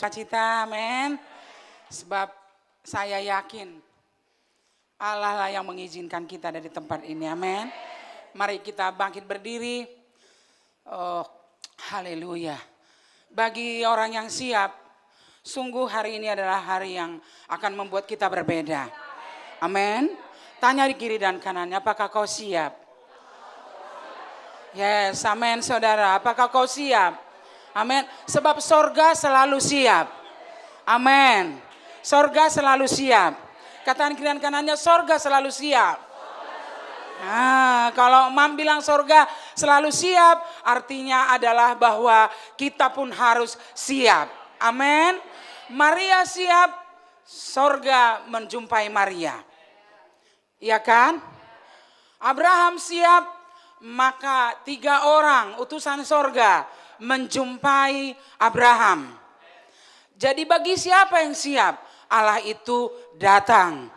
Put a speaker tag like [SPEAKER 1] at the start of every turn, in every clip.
[SPEAKER 1] Cita, amin. Sebab saya yakin Allah lah yang mengizinkan kita dari tempat ini, amin. Mari kita bangkit berdiri. Oh, haleluya. Bagi orang yang siap, sungguh hari ini adalah hari yang akan membuat kita berbeda. Amin. Tanya di kiri dan kanannya, apakah kau siap? Yes, amin saudara. Apakah kau siap? Amin. Sebab sorga selalu siap. Amin. Sorga selalu siap. Katakan kiri dan kanannya, sorga selalu siap. Nah, kalau Mam bilang sorga selalu siap, artinya adalah bahwa kita pun harus siap. Amin. Maria siap, sorga menjumpai Maria. Iya kan? Abraham siap, maka 3 orang utusan sorga menjumpai Abraham. Jadi bagi siapa yang siap, Allah itu datang.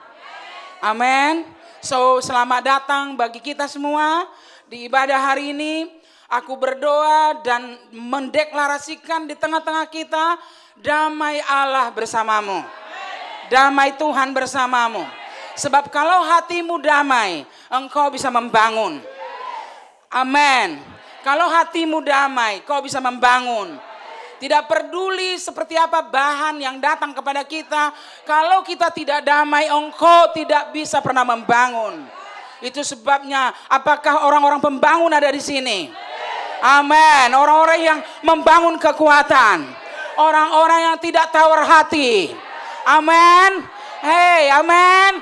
[SPEAKER 1] Amin. So selamat datang bagi kita semua di ibadah hari ini. Aku berdoa dan mendeklarasikan di tengah-tengah kita, damai Allah bersamamu. Damai Tuhan bersamamu. Sebab kalau hatimu damai, engkau bisa membangun. Amin. Kalau hatimu damai, kau bisa membangun. Tidak peduli seperti apa bahan yang datang kepada kita. Kalau kita tidak damai, engkau tidak bisa pernah membangun. Itu sebabnya, apakah orang-orang pembangun ada di sini? Amin. Orang-orang yang membangun kekuatan. Orang-orang yang tidak tawar hati. Amin. Hey, amin.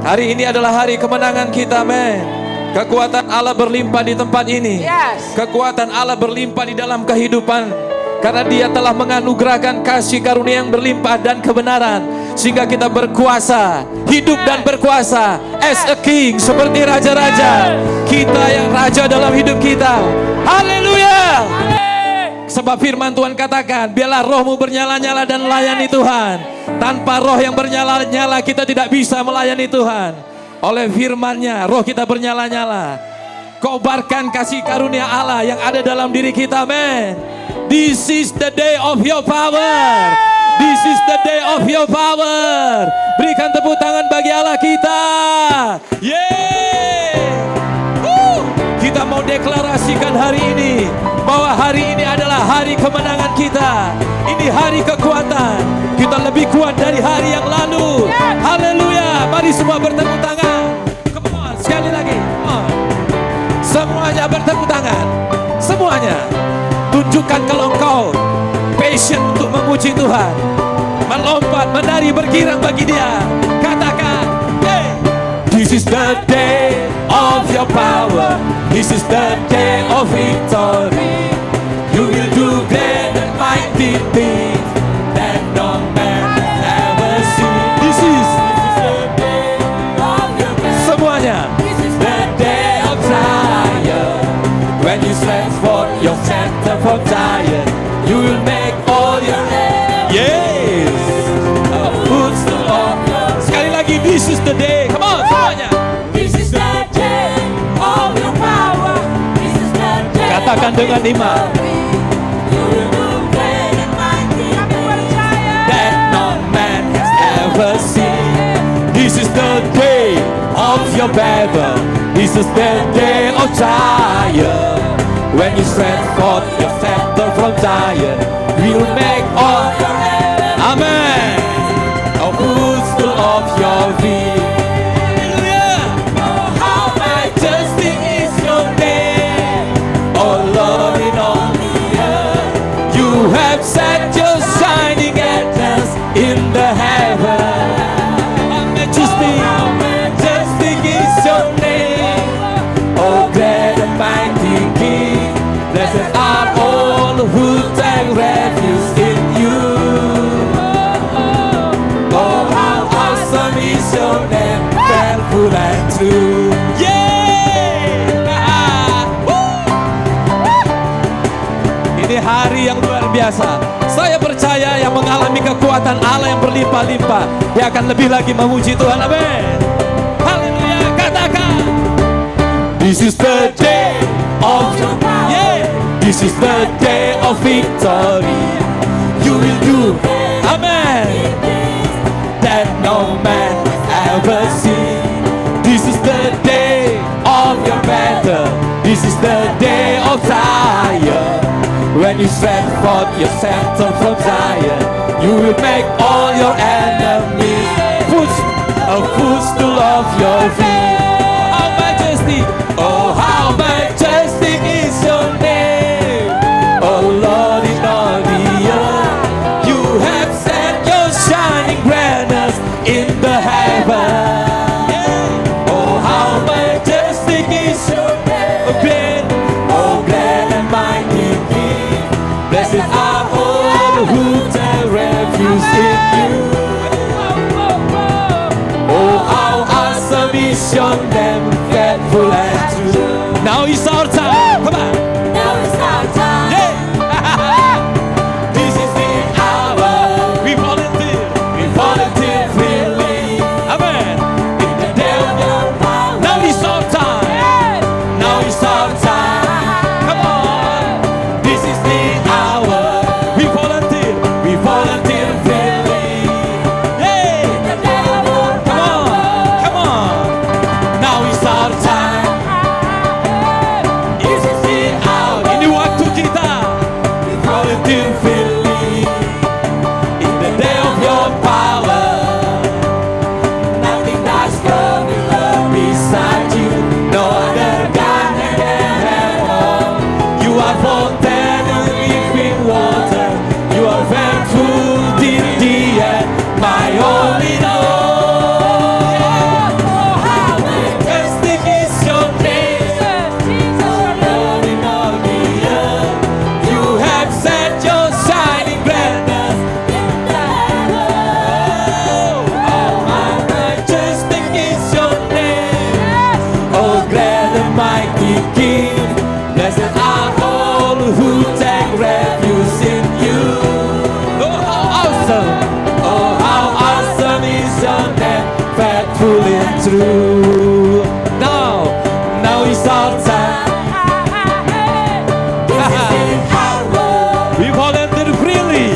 [SPEAKER 2] Hari ini adalah hari kemenangan kita, amin. Kekuatan Allah berlimpah di tempat ini.
[SPEAKER 1] Yes.
[SPEAKER 2] Kekuatan Allah berlimpah di dalam kehidupan. Karena Dia telah menganugerahkan kasih karunia yang berlimpah dan kebenaran. Sehingga kita berkuasa, hidup dan berkuasa as a king, seperti raja-raja. Kita yang raja dalam hidup kita. Haleluya. Sebab firman Tuhan katakan, biarlah rohmu bernyala-nyala dan layani Tuhan. Tanpa roh yang bernyala-nyala kita tidak bisa melayani Tuhan. Oleh firman-Nya, roh kita bernyala-nyala. Kobarkan kasih karunia Allah yang ada dalam diri kita, amin. This is the day of your power. This is the day of your power. Berikan tepuk tangan bagi Allah kita. Kita mau deklarasikan hari ini bahwa hari ini adalah hari kemenangan kita. Ini hari kekuatan. Kita lebih kuat dari hari yang lalu. Haleluya. Mari semua bertepuk tangan. Come on, sekali lagi. Come on. Semuanya bertepuk tangan. Semuanya. Tunjukkan kalau engkau passion untuk memuji Tuhan. Melompat, menari, bergirang bagi Dia. Katakan, hey. This is the day of your power. This is the day of victory. You will do great and mighty things that no man has ever seen. This is the day of your power. Semuanya. This is the day of Zion. When you stretch forth your scepter from Zion, you will make all your enemies. Yes. A footstool of your. Sekali lagi, this is the day. Come on, semuanya.
[SPEAKER 3] This is the day of your power. This is the day.
[SPEAKER 2] Katakan dengan iman.
[SPEAKER 3] You will do great and mighty things
[SPEAKER 2] That no man has ever seen. This is the day of your battle. This is the day of Zion. When you stretch forth your scepter from Zion, we'll make all your enemies. Amen. A footstool of your feet. Oh, how majestic is your name, oh Lord, in all the earth. You have set your shining atlas in the heaven. How majestic is your name, oh great and mighty King. Blessed are all who take refuge in you. Oh, how awesome is your name, faithful and true. Ini hari yang luar biasa. Saya percaya yang mengalami kekuatan Allah yang berlimpah-limpah, dia akan lebih lagi memuji Tuhan. Amin. Haleluya. Katakan, this is the day of your power. This is the day of victory. You will do Amen. That no man ever see. This is the day of your battle. This is the day of Zion. When you stretch forth your scepter from Zion, you will make all your enemies a footstool of your feet. How majestic, oh how majestic is your name, oh Lord in all the earth. You have set your shining grandness in the heaven. Oh how majestic is your name, oh great and mighty King. Blessed are all who take refuge in you. Oh how awesome is your name, faithful and true. Now is our time, come on.
[SPEAKER 3] Now is our time.
[SPEAKER 2] Yeah. This is the hour. We volunteer freely. Amen. In the day of your power. Now is our time. Now is our time. Come on. This is the hour. We volunteer freely. Yeah.
[SPEAKER 3] In the day of your
[SPEAKER 2] Come on. Come on. Now is our time. This is the hour. Ini waktu kita. We volunteer freely. In the day of your power. Nothing that's coming love beside you. No other God can have all. You are fountain of living water. You are faithful till the end. My all in all. Oh how majestic is your name. Lord in all the earth. You have set your shining grandness in the heaven. Oh how majestic is your name. Oh great and mighty King. Blessed are all who take refuge in you. Oh how awesome. Oh how awesome is your name, faithful and true. Now is our time.
[SPEAKER 3] This is the hour.
[SPEAKER 2] We volunteer freely.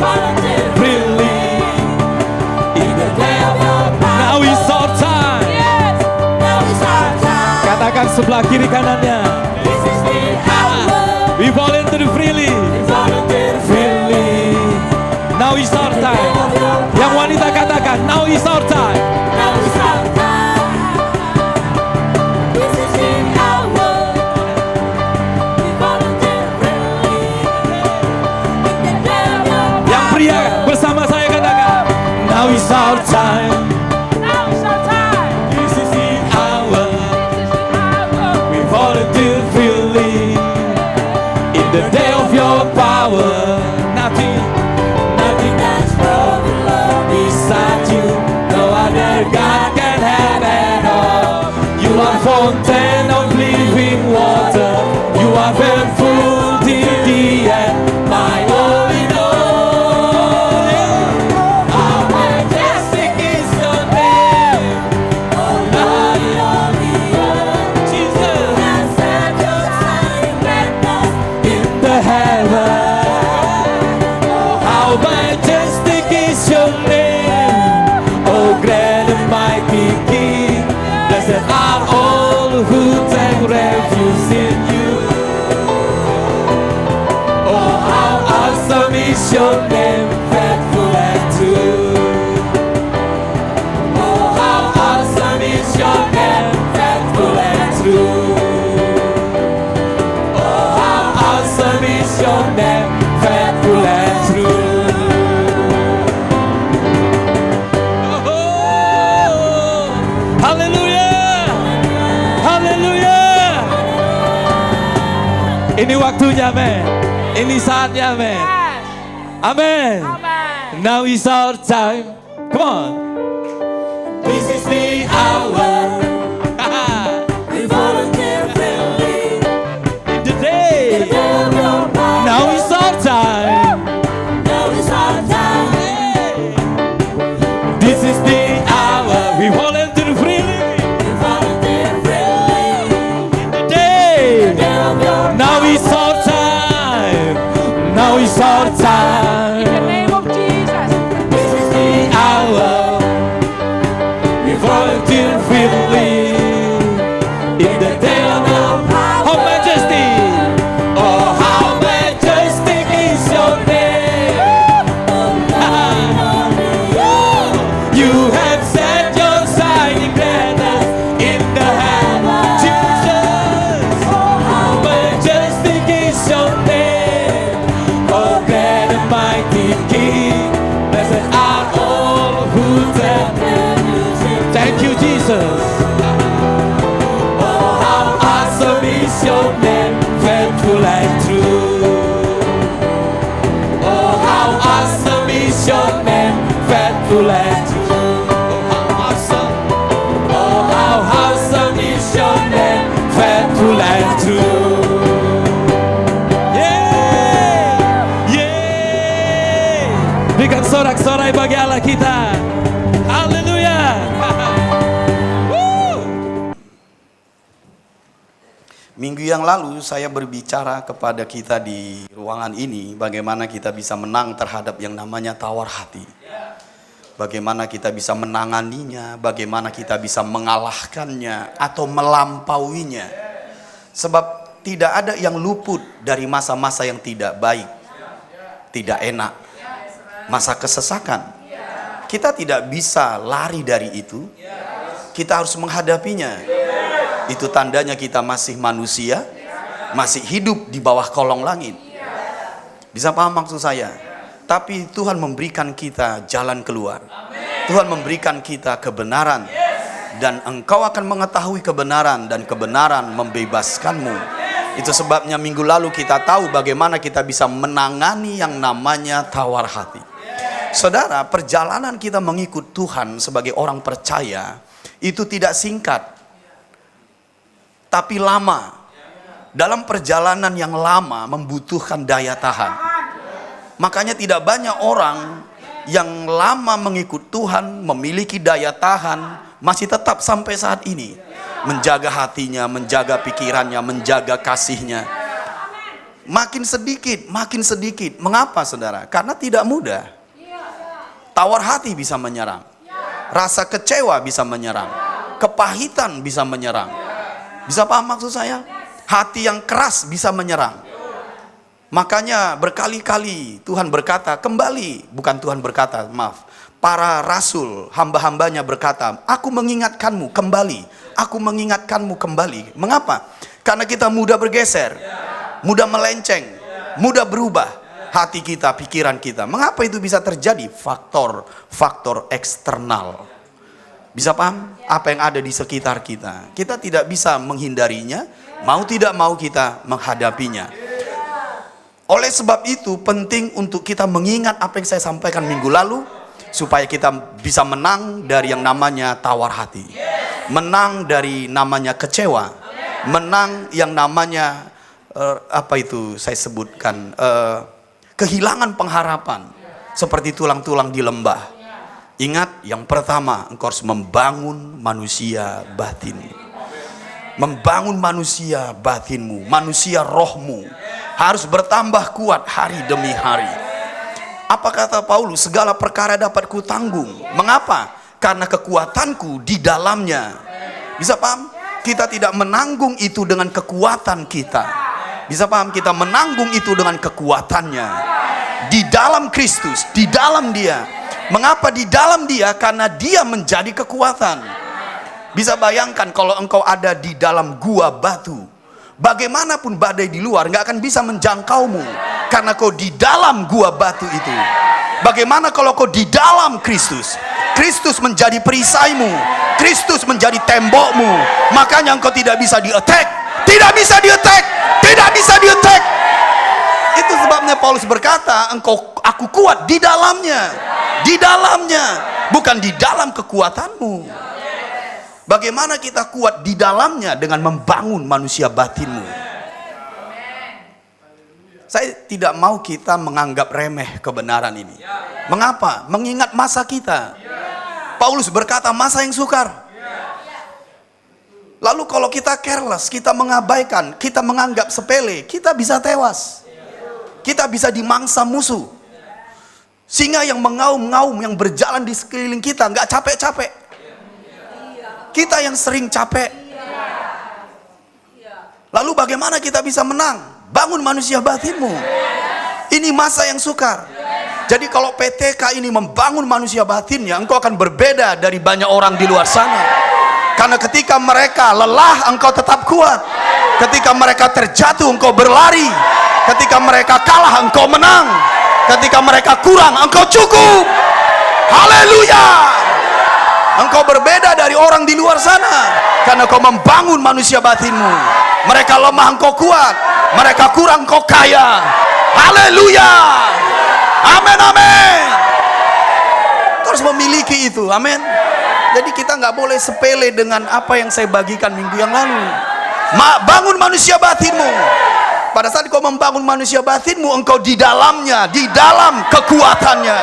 [SPEAKER 2] Freely. In the day of your power. Now is our time.
[SPEAKER 3] Now is our time.
[SPEAKER 2] Katakan sebelah kiri kanannya.
[SPEAKER 3] This is the hour.
[SPEAKER 2] We volunteer freely.
[SPEAKER 3] Volunteer
[SPEAKER 2] Freely. Now is our time. Yang wanita katakan, now is our time.
[SPEAKER 3] Now is our time. This is the hour. We volunteer freely. In the day of your
[SPEAKER 2] Yang pria bersama saya katakan, now is our time.
[SPEAKER 3] Now is our time.
[SPEAKER 2] This is the hour.
[SPEAKER 3] This is the hour.
[SPEAKER 2] We volunteer freely. In the day of your power. Nothing
[SPEAKER 3] That's broken love
[SPEAKER 2] beside you. No other God can have it all. You are fountain of living water. You are faithful till the end. My all in all. How majestic is your name.
[SPEAKER 3] Oh Lord in all the earth.
[SPEAKER 2] Jesus.
[SPEAKER 3] And set your shining brightness
[SPEAKER 2] In the heaven. How majestic is your name, oh great and mighty King. Blessed are all who take refuge in you. Oh how awesome is your name, faithful and true. Oh how awesome is your name, faithful and true. Oh how awesome is your name, faithful and true. Oh, haleluya, haleluya. Ini waktunya, men. Ini saatnya, men. Amen. Now is our time. Come on. This is the hour.
[SPEAKER 3] We volunteer freely.
[SPEAKER 2] In the day. Now is our time.
[SPEAKER 3] Now is our time.
[SPEAKER 2] This is the hour. We volunteer freely.
[SPEAKER 3] We volunteer freely.
[SPEAKER 2] In the day. Now is our time. Now is our time.
[SPEAKER 1] In the name of Jesus.
[SPEAKER 3] This
[SPEAKER 2] bersorak-sorai bagi Allah kita. Haleluya.
[SPEAKER 4] Minggu yang lalu saya berbicara kepada kita di ruangan ini bagaimana kita bisa menang terhadap yang namanya tawar hati. Bagaimana kita bisa menanganinya, bagaimana kita bisa mengalahkannya atau melampauinya. Sebab tidak ada yang luput dari masa-masa yang tidak baik, tidak enak, masa kesesakan. Kita tidak bisa lari dari itu. Kita harus menghadapinya. Itu tandanya kita masih manusia, masih hidup di bawah kolong langit. Bisa paham maksud saya? Tapi Tuhan memberikan kita jalan keluar. Tuhan memberikan kita kebenaran. Dan engkau akan mengetahui kebenaran, dan kebenaran membebaskanmu. Itu sebabnya minggu lalu kita tahu bagaimana kita bisa menangani yang namanya tawar hati. Saudara, perjalanan kita mengikut Tuhan sebagai orang percaya itu tidak singkat, tapi lama. Dalam perjalanan yang lama membutuhkan daya tahan. Makanya tidak banyak orang yang lama mengikut Tuhan memiliki daya tahan masih tetap sampai saat ini. Menjaga hatinya, menjaga pikirannya, menjaga kasihnya. Makin sedikit, makin sedikit. Mengapa saudara? Karena tidak mudah. Tawar hati bisa menyerang. Rasa kecewa bisa menyerang. Kepahitan bisa menyerang. Bisa paham maksud saya? Hati yang keras bisa menyerang. Makanya berkali-kali Tuhan berkata, kembali. Bukan Tuhan berkata, maaf. Para rasul, hamba-hambanya berkata, aku mengingatkanmu kembali. Aku mengingatkanmu kembali. Mengapa? Karena kita mudah bergeser. Mudah melenceng. Mudah berubah. Hati kita, pikiran kita. Mengapa itu bisa terjadi? Faktor eksternal. Bisa paham? Apa yang ada di sekitar kita. Kita tidak bisa menghindarinya. Mau tidak mau kita menghadapinya. Oleh sebab itu penting untuk kita mengingat apa yang saya sampaikan minggu lalu. Supaya kita bisa menang dari yang namanya tawar hati. Menang dari namanya kecewa. Menang yang namanya apa itu saya sebutkan, kehilangan pengharapan. Seperti tulang-tulang di lembah. Ingat, yang pertama, engkau harus membangun manusia batin. Membangun manusia batinmu, manusia rohmu. Harus bertambah kuat hari demi hari. Apa kata Paulus? Segala perkara dapat kutanggung. Mengapa? Karena kekuatanku di dalamnya. Bisa paham? Kita tidak menanggung itu dengan kekuatan kita. Bisa paham? Kita menanggung itu dengan kekuatannya. Di dalam Kristus, di dalam Dia. Mengapa di dalam Dia? Karena Dia menjadi kekuatan. Bisa bayangkan kalau engkau ada di dalam gua batu. Bagaimanapun badai di luar nggak akan bisa menjangkaumu. Karena kau di dalam gua batu itu. Bagaimana kalau kau di dalam Kristus? Kristus menjadi perisaimu. Kristus menjadi tembokmu. Makanya engkau tidak bisa di-attack. Tidak bisa di-attack. Tidak bisa di-attack. Itu sebabnya Paulus berkata, aku kuat di dalamnya. Di dalamnya, bukan di dalam kekuatanmu. Bagaimana kita kuat di dalamnya? Dengan membangun manusia batinmu. Saya tidak mau kita menganggap remeh kebenaran ini. Mengapa? Mengingat masa kita. Paulus berkata masa yang sukar. Lalu kalau kita careless, kita mengabaikan, kita menganggap sepele, kita bisa tewas. Kita bisa dimangsa musuh. Singa yang mengaum-ngaum, yang berjalan di sekeliling kita, nggak capek-capek. Kita yang sering capek. Lalu bagaimana kita bisa menang? Bangun manusia batinmu. Ini masa yang sukar. Jadi kalau PTK ini membangun manusia batinnya, engkau akan berbeda dari banyak orang di luar sana. Karena ketika mereka lelah, engkau tetap kuat. Ketika mereka terjatuh, engkau berlari. Ketika mereka kalah, engkau menang. Ketika mereka kurang, engkau cukup. Haleluya. Engkau berbeda dari orang di luar sana. Karena kau membangun manusia batinmu. Mereka lemah, engkau kuat. Mereka kurang, engkau kaya. Haleluya. Amin, amin. Kau harus memiliki itu, amin. Jadi kita nggak boleh sepele dengan apa yang saya bagikan minggu yang lalu. Bangun manusia batinmu. Pada saat kau membangun manusia batinmu, engkau di dalamnya, di dalam kekuatannya.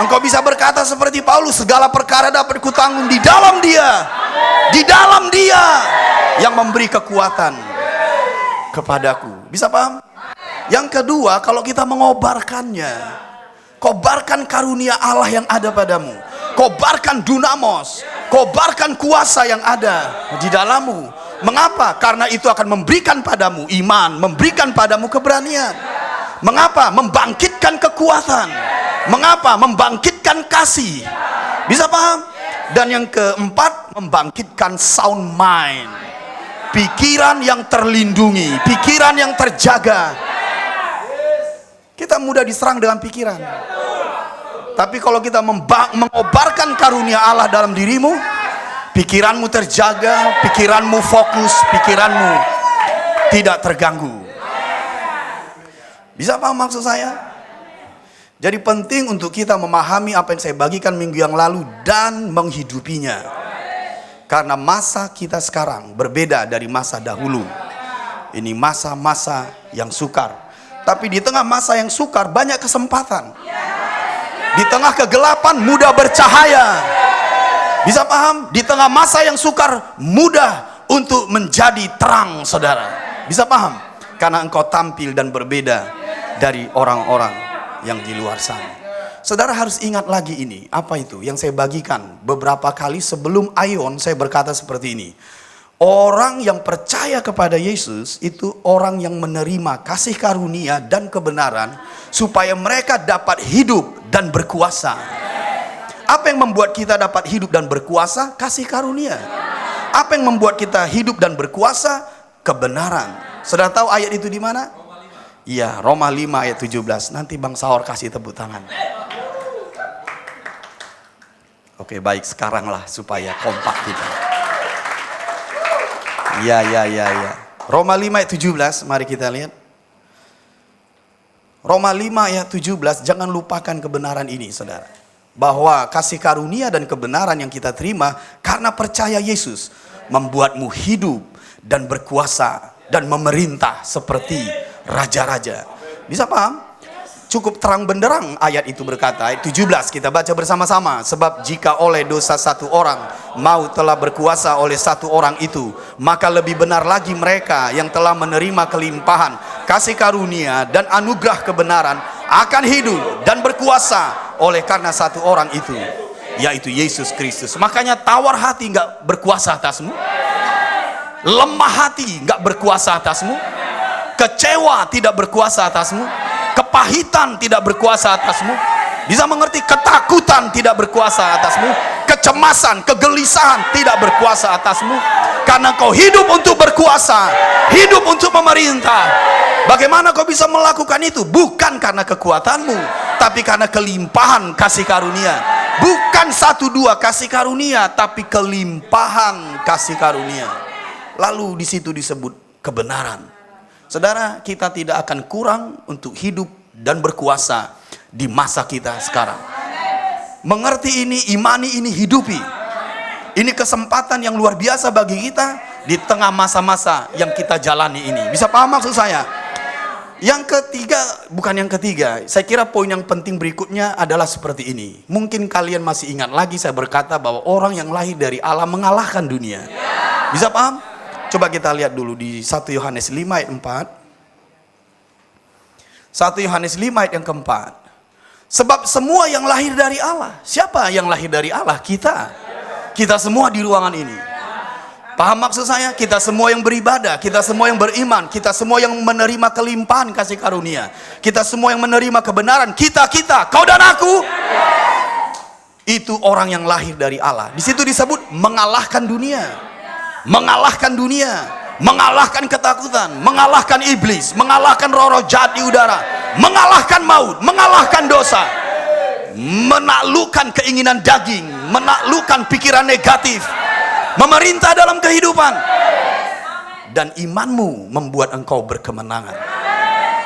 [SPEAKER 4] Engkau bisa berkata seperti Paulus, segala perkara dapat kutanggung di dalam Dia. Di dalam Dia yang memberi kekuatan kepadaku. Bisa paham? Yang kedua, kalau kita mengobarkannya, kobarkan karunia Allah yang ada padamu. Kobarkan dunamos, kobarkan kuasa yang ada di dalammu. Mengapa? Karena itu akan memberikan padamu iman, memberikan padamu keberanian. Mengapa? Membangkitkan kekuatan. Mengapa? Membangkitkan kasih. Bisa paham? Dan yang keempat, membangkitkan sound mind. Pikiran yang terlindungi, pikiran yang terjaga. Kita mudah diserang dengan pikiran. Tapi kalau kita mengobarkan karunia Allah dalam dirimu, pikiranmu terjaga, pikiranmu fokus, pikiranmu tidak terganggu. Bisa paham maksud saya? Jadi penting untuk kita memahami apa yang saya bagikan minggu yang lalu dan menghidupinya. Karena masa kita sekarang berbeda dari masa dahulu. Ini masa-masa yang sukar. Tapi di tengah masa yang sukar banyak kesempatan. Di tengah kegelapan mudah bercahaya. Bisa paham? Di tengah masa yang sukar mudah untuk menjadi terang, saudara. Bisa paham? Karena engkau tampil dan berbeda dari orang-orang yang di luar sana. Saudara harus ingat lagi ini. Apa itu? Yang saya bagikan beberapa kali sebelum Ion, saya berkata seperti ini. Orang yang percaya kepada Yesus itu orang yang menerima kasih karunia dan kebenaran supaya mereka dapat hidup dan berkuasa. Apa yang membuat kita dapat hidup dan berkuasa? Kasih karunia. Apa yang membuat kita hidup dan berkuasa? Kebenaran. Saudara tahu ayat itu di mana? Iya, Roma 5 ayat 17. Nanti Bang Saur kasih tepuk tangan. Oke, baik, sekarang lah supaya kompak kita. Ya. Roma 5 ayat 17, mari kita lihat. Roma 5 ayat 17, jangan lupakan kebenaran ini, saudara. Bahwa kasih karunia dan kebenaran yang kita terima karena percaya Yesus membuatmu hidup dan berkuasa dan memerintah seperti raja-raja. Bisa paham? Cukup terang benderang ayat itu berkata. Ayat 17 kita baca bersama-sama. Sebab jika oleh dosa satu orang maut telah berkuasa oleh satu orang itu, maka lebih benar lagi mereka yang telah menerima kelimpahan kasih karunia dan anugerah kebenaran akan hidup dan berkuasa oleh karena satu orang itu, yaitu Yesus Kristus. Makanya tawar hati gak berkuasa atasmu, lemah hati gak berkuasa atasmu, kecewa tidak berkuasa atasmu, kepahitan tidak berkuasa atasmu. Bisa mengerti? Ketakutan tidak berkuasa atasmu, kecemasan, kegelisahan tidak berkuasa atasmu. Karena kau hidup untuk berkuasa, hidup untuk memerintah. Bagaimana kau bisa melakukan itu? Bukan karena kekuatanmu, tapi karena kelimpahan kasih karunia. Bukan 1-2 kasih karunia, tapi kelimpahan kasih karunia. Lalu di situ disebut kebenaran. Saudara, kita tidak akan kurang untuk hidup dan berkuasa di masa kita sekarang. Mengerti ini, imani ini, hidupi. Ini kesempatan yang luar biasa bagi kita di tengah masa-masa yang kita jalani ini. Bisa paham maksud saya? Yang ketiga, bukan yang ketiga, saya kira poin yang penting berikutnya adalah seperti ini. Mungkin kalian masih ingat lagi saya berkata bahwa orang yang lahir dari Allah mengalahkan dunia. Bisa paham? Coba kita lihat dulu di 1 Yohanes 5 ayat 4. 1 Yohanes 5 ayat yang keempat. Sebab semua yang lahir dari Allah. Siapa yang lahir dari Allah? Kita. Kita semua di ruangan ini. Paham maksud saya? Kita semua yang beribadah, kita semua yang beriman, kita semua yang menerima kelimpahan kasih karunia, kita semua yang menerima kebenaran, kita, kau dan aku. Itu orang yang lahir dari Allah. Di situ disebut mengalahkan dunia. Mengalahkan dunia, mengalahkan ketakutan, mengalahkan iblis, mengalahkan roh-roh jahat di udara, mengalahkan maut, mengalahkan dosa, menaklukkan keinginan daging, menaklukkan pikiran negatif, memerintah dalam kehidupan. Dan imanmu membuat engkau berkemenangan.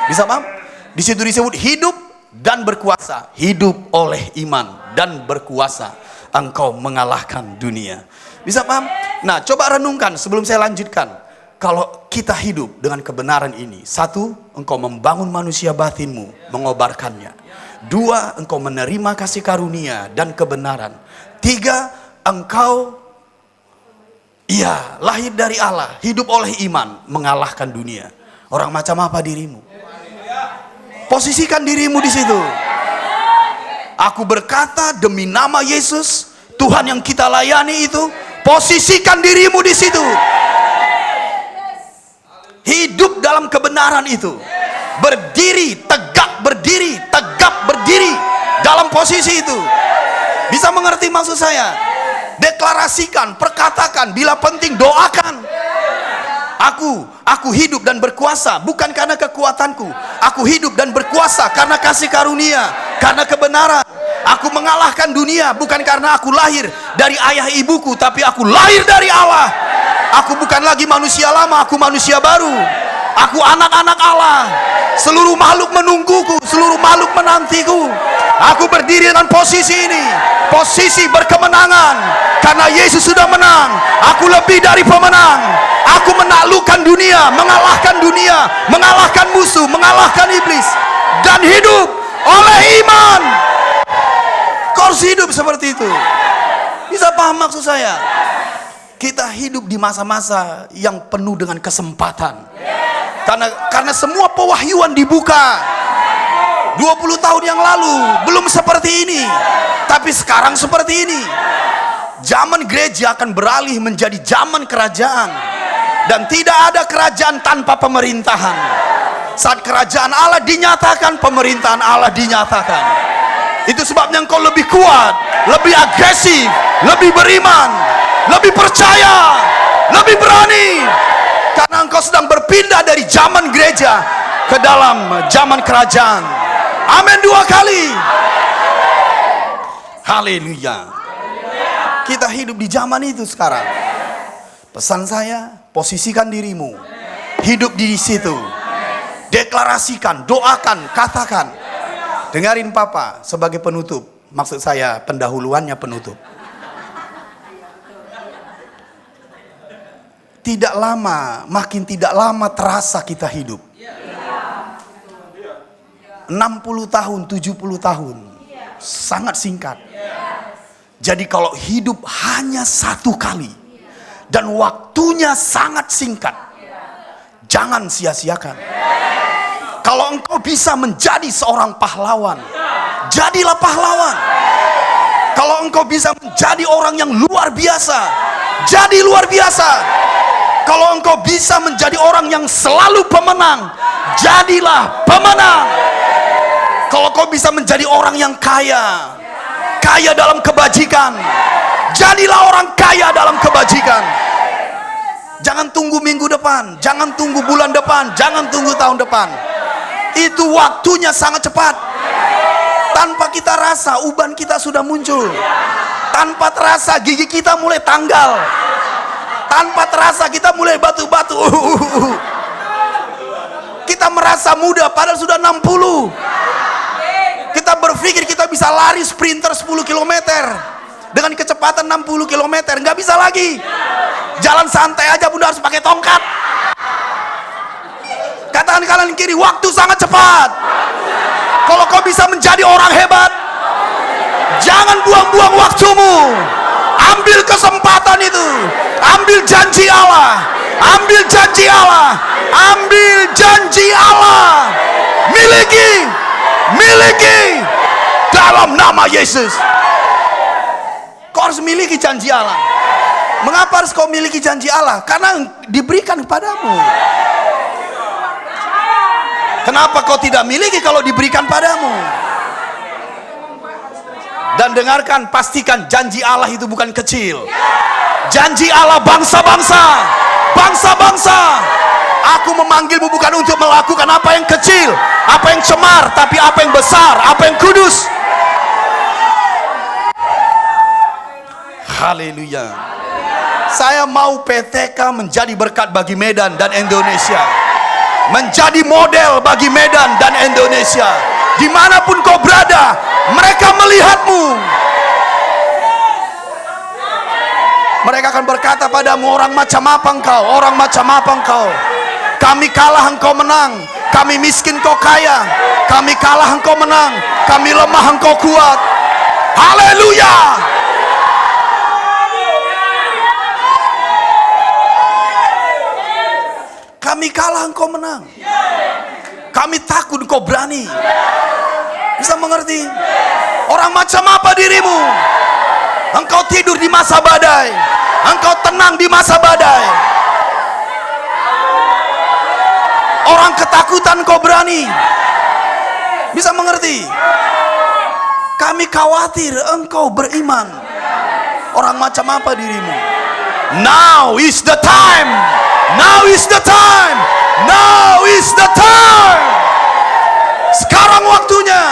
[SPEAKER 4] Bisa paham? Di situ disebut hidup dan berkuasa. Hidup oleh iman dan berkuasa, engkau mengalahkan dunia. Bisa paham? Nah, coba renungkan sebelum saya lanjutkan. Kalau kita hidup dengan kebenaran ini, 1, engkau membangun manusia batinmu, mengobarkannya. 2, engkau menerima kasih karunia dan kebenaran. 3, engkau lahir dari Allah, hidup oleh iman, mengalahkan dunia. Orang macam apa dirimu? Posisikan dirimu di situ. Aku berkata demi nama Yesus, Tuhan yang kita layani itu, posisikan dirimu di situ. Hidup dalam kebenaran itu. Berdiri, tegak berdiri dalam posisi itu. Bisa mengerti maksud saya? Deklarasikan, perkatakan, bila penting doakan. Aku hidup dan berkuasa bukan karena kekuatanku. Aku hidup dan berkuasa karena kasih karunia, karena kebenaran. Aku mengalahkan dunia bukan karena aku lahir dari ayah ibuku, tapi aku lahir dari Allah. Aku bukan lagi manusia lama, aku manusia baru. Aku anak-anak Allah. Seluruh makhluk menungguku, seluruh makhluk menantiku. Aku berdiri dengan posisi ini, posisi berkemenangan, karena Yesus sudah menang. Aku lebih dari pemenang. Aku menaklukkan dunia, mengalahkan musuh, mengalahkan iblis, dan hidup oleh iman. Kau harus hidup seperti itu. Bisa paham maksud saya? Kita hidup di masa-masa yang penuh dengan kesempatan. Karena semua pewahyuan dibuka. 20 tahun yang lalu belum seperti ini, tapi sekarang seperti ini. Zaman gereja akan beralih menjadi zaman kerajaan, dan tidak ada kerajaan tanpa pemerintahan. Saat kerajaan Allah dinyatakan, pemerintahan Allah dinyatakan. Itu sebabnya engkau lebih kuat, lebih agresif, lebih beriman, lebih percaya, lebih berani, karena engkau sedang berpindah dari zaman gereja ke dalam zaman kerajaan. Amin 2 kali. Haleluya. Kita hidup di zaman itu sekarang. Pesan saya, posisikan dirimu. Hidup di situ. Deklarasikan, doakan, katakan. Dengarin Papa sebagai penutup. Maksud saya pendahuluannya penutup. Tidak lama, makin tidak lama terasa kita hidup. 60 tahun, 70 tahun. Sangat singkat. Jadi kalau hidup hanya 1 kali dan waktunya sangat singkat, jangan sia-siakan. Kalau engkau bisa menjadi seorang pahlawan, jadilah pahlawan. Kalau engkau bisa menjadi orang yang luar biasa, jadi luar biasa. Kalau engkau bisa menjadi orang yang selalu pemenang, jadilah pemenang. Kalau kau bisa menjadi orang yang kaya dalam kebajikan, jadilah orang kaya dalam kebajikan. Jangan tunggu minggu depan, jangan tunggu bulan depan, jangan tunggu tahun depan. Itu waktunya sangat cepat. Tanpa kita rasa, uban kita sudah muncul. Tanpa terasa, gigi kita mulai tanggal. Tanpa terasa, kita mulai batu-batu. Kita merasa muda padahal sudah 60. Kita berpikir kita bisa lari sprinter 10 km dengan kecepatan 60 km. Nggak bisa lagi. Jalan santai aja Bunda harus pakai tongkat. Katakan kanan kiri, waktu sangat cepat. Kalau kau bisa menjadi orang hebat, jangan buang-buang waktumu. Ambil kesempatan itu. Ambil janji Allah. Ambil janji Allah. Ambil janji Allah. Miliki dalam nama Yesus. Kau harus miliki janji Allah. Mengapa harus kau miliki janji Allah? Karena diberikan kepadamu. Kenapa kau tidak miliki kalau diberikan padamu? Dan dengarkan, pastikan janji Allah itu bukan kecil. Janji Allah bangsa-bangsa. Bangsa-bangsa. Aku memanggilmu bukan untuk melakukan apa yang kecil, apa yang cemar, tapi apa yang besar, apa yang kudus. Haleluya. Saya mau PTK menjadi berkat bagi Medan dan Indonesia. Menjadi model bagi Medan dan Indonesia. Dimanapun kau berada, mereka melihatmu. Mereka akan berkata padamu, orang macam apa engkau? Orang macam apa engkau? Kami kalah, engkau menang. Kami miskin Kau kaya, kami kalah Engkau menang, kami lemah Engkau kuat. Haleluya. Kami kalah Engkau menang, kami takut Engkau berani. Bisa mengerti? Orang macam apa dirimu? Engkau tidur di masa badai, engkau tenang di masa badai. Orang ketakutan Kau berani. Bisa mengerti? Kami khawatir engkau beriman. Orang macam apa dirimu? Now is the time. Now is the time. Now is the time. Sekarang waktunya.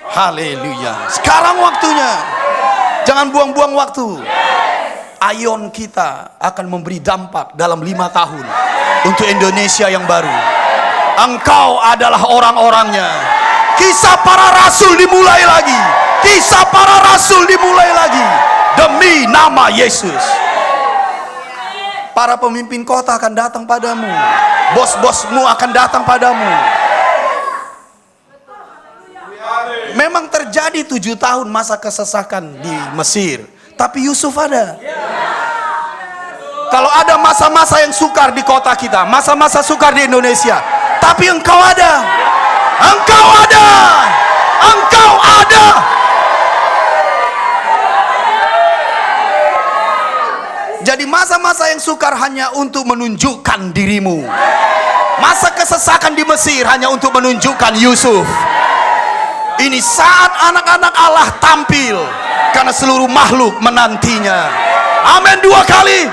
[SPEAKER 4] Haleluya. Sekarang waktunya. Jangan buang-buang waktu. Ion kita akan memberi dampak dalam 5 tahun untuk Indonesia yang baru. Engkau adalah orang-orangnya. Kisah para rasul dimulai lagi. Kisah para rasul dimulai lagi. Demi nama Yesus. Para pemimpin kota akan datang padamu. Bos-bosmu akan datang padamu. Memang terjadi 7 tahun masa kesesakan di Mesir, tapi Yusuf ada. Kalau ada masa-masa yang sukar di kota kita, masa-masa sukar di Indonesia, tapi engkau ada. Engkau ada. Engkau ada. Jadi masa-masa yang sukar hanya untuk menunjukkan dirimu. Masa kesesakan di Mesir hanya untuk menunjukkan Yusuf. Ini saat anak-anak Allah tampil, karena seluruh makhluk menantinya. Amin 2 kali.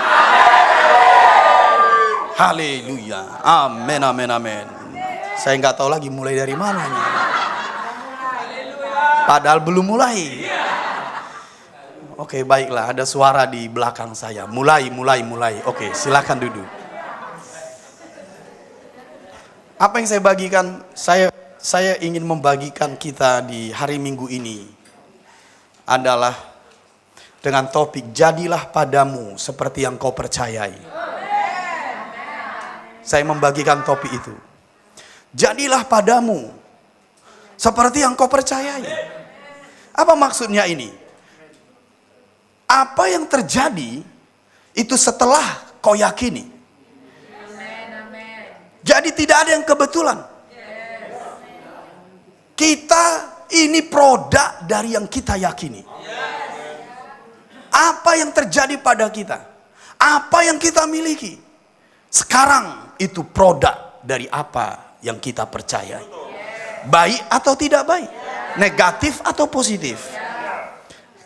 [SPEAKER 4] Haleluya. Amin, amin, amin. Saya nggak tahu lagi mulai dari mananya. Padahal belum mulai. Oke, baiklah. Ada suara di belakang saya. Mulai. Oke, silakan duduk. Apa yang saya bagikan? Saya ingin membagikan kita di hari Minggu ini adalah dengan topik jadilah padamu seperti yang kau percayai. Saya membagikan topik itu. Jadilah padamu seperti yang kau percayai. Apa maksudnya ini? Apa yang terjadi itu setelah kau yakini. Jadi tidak ada yang kebetulan. Kita ini produk dari yang kita yakini. Apa yang terjadi pada kita, apa yang kita miliki, sekarang itu produk dari apa yang kita percayai. Baik atau tidak baik, negatif atau positif.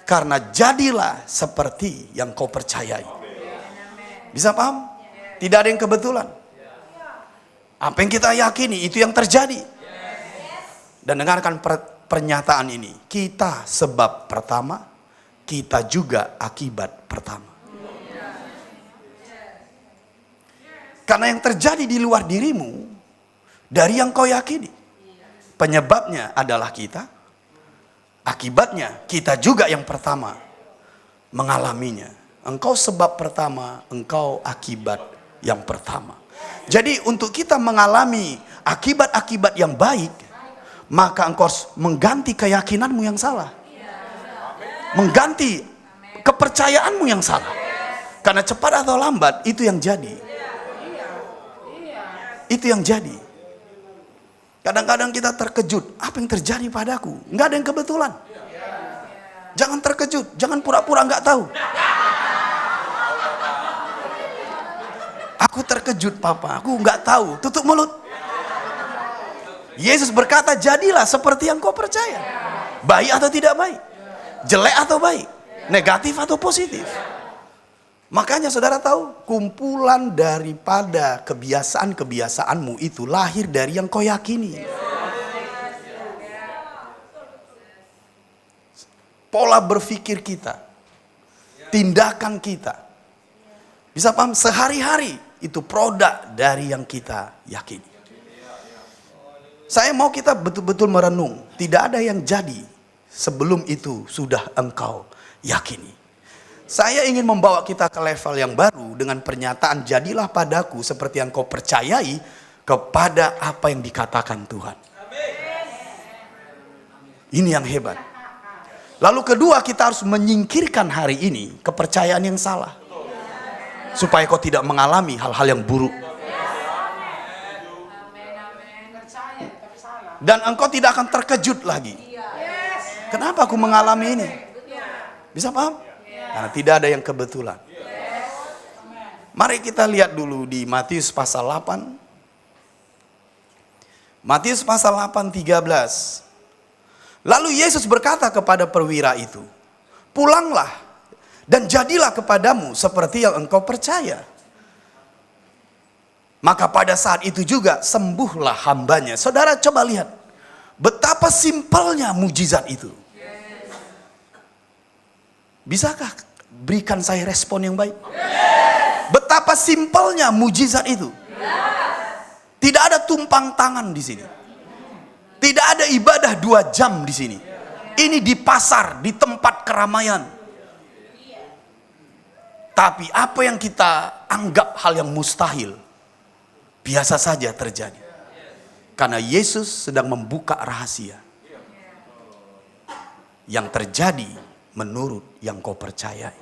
[SPEAKER 4] Karena jadilah seperti yang kau percayai. Bisa paham? Tidak ada yang kebetulan. Apa yang kita yakini itu yang terjadi. Dan dengarkan pernyataan ini. Kita sebab pertama, kita juga akibat pertama. Karena yang terjadi di luar dirimu dari yang kau yakini. Penyebabnya adalah kita. Akibatnya kita juga yang pertama mengalaminya. Engkau sebab pertama, engkau akibat yang pertama. Jadi untuk kita mengalami akibat-akibat yang baik, maka engkau harus mengganti keyakinanmu yang salah. Mengganti kepercayaanmu yang salah. Karena cepat atau lambat itu yang jadi. Itu yang jadi. Kadang-kadang kita terkejut. Apa yang terjadi padaku? Nggak ada yang kebetulan. Jangan terkejut. Jangan pura-pura nggak tahu. Aku terkejut papa. Aku nggak tahu. Tutup mulut. Yesus berkata, jadilah seperti yang kau percaya. Baik atau tidak baik. Jelek atau baik. Negatif atau positif. Makanya saudara tahu, kumpulan daripada kebiasaan-kebiasaanmu itu lahir dari yang kau yakini. Pola berpikir kita, tindakan kita, bisa paham, sehari-hari itu produk dari yang kita yakini. Saya mau kita betul-betul merenung, tidak ada yang jadi sebelum itu sudah engkau yakini. Saya ingin membawa kita ke level yang baru dengan pernyataan jadilah padaku seperti yang kau percayai. kepada apa yang dikatakan Tuhan. Ini yang hebat. Lalu kedua, kita harus menyingkirkan hari ini kepercayaan yang salah, supaya kau tidak mengalami hal-hal yang buruk. Dan engkau tidak akan terkejut lagi. Kenapa aku mengalami ini? Bisa paham? Karena tidak ada yang kebetulan. Mari kita lihat dulu di Matius pasal 8. Matius pasal 8, 13. Lalu Yesus berkata kepada perwira itu, pulanglah dan jadilah kepadamu seperti yang engkau percaya. Maka pada saat itu juga sembuhlah hambanya. Saudara coba lihat, betapa simpelnya mujizat itu. Bisakah berikan saya respon yang baik? Betapa simpelnya mujizat itu. Tidak ada tumpang tangan di sini. Tidak ada ibadah 2 jam di sini. Ini di pasar, di tempat keramaian. Tapi apa yang kita anggap hal yang mustahil, biasa saja terjadi. Karena Yesus sedang membuka rahasia yang terjadi menurut yang kau percayai.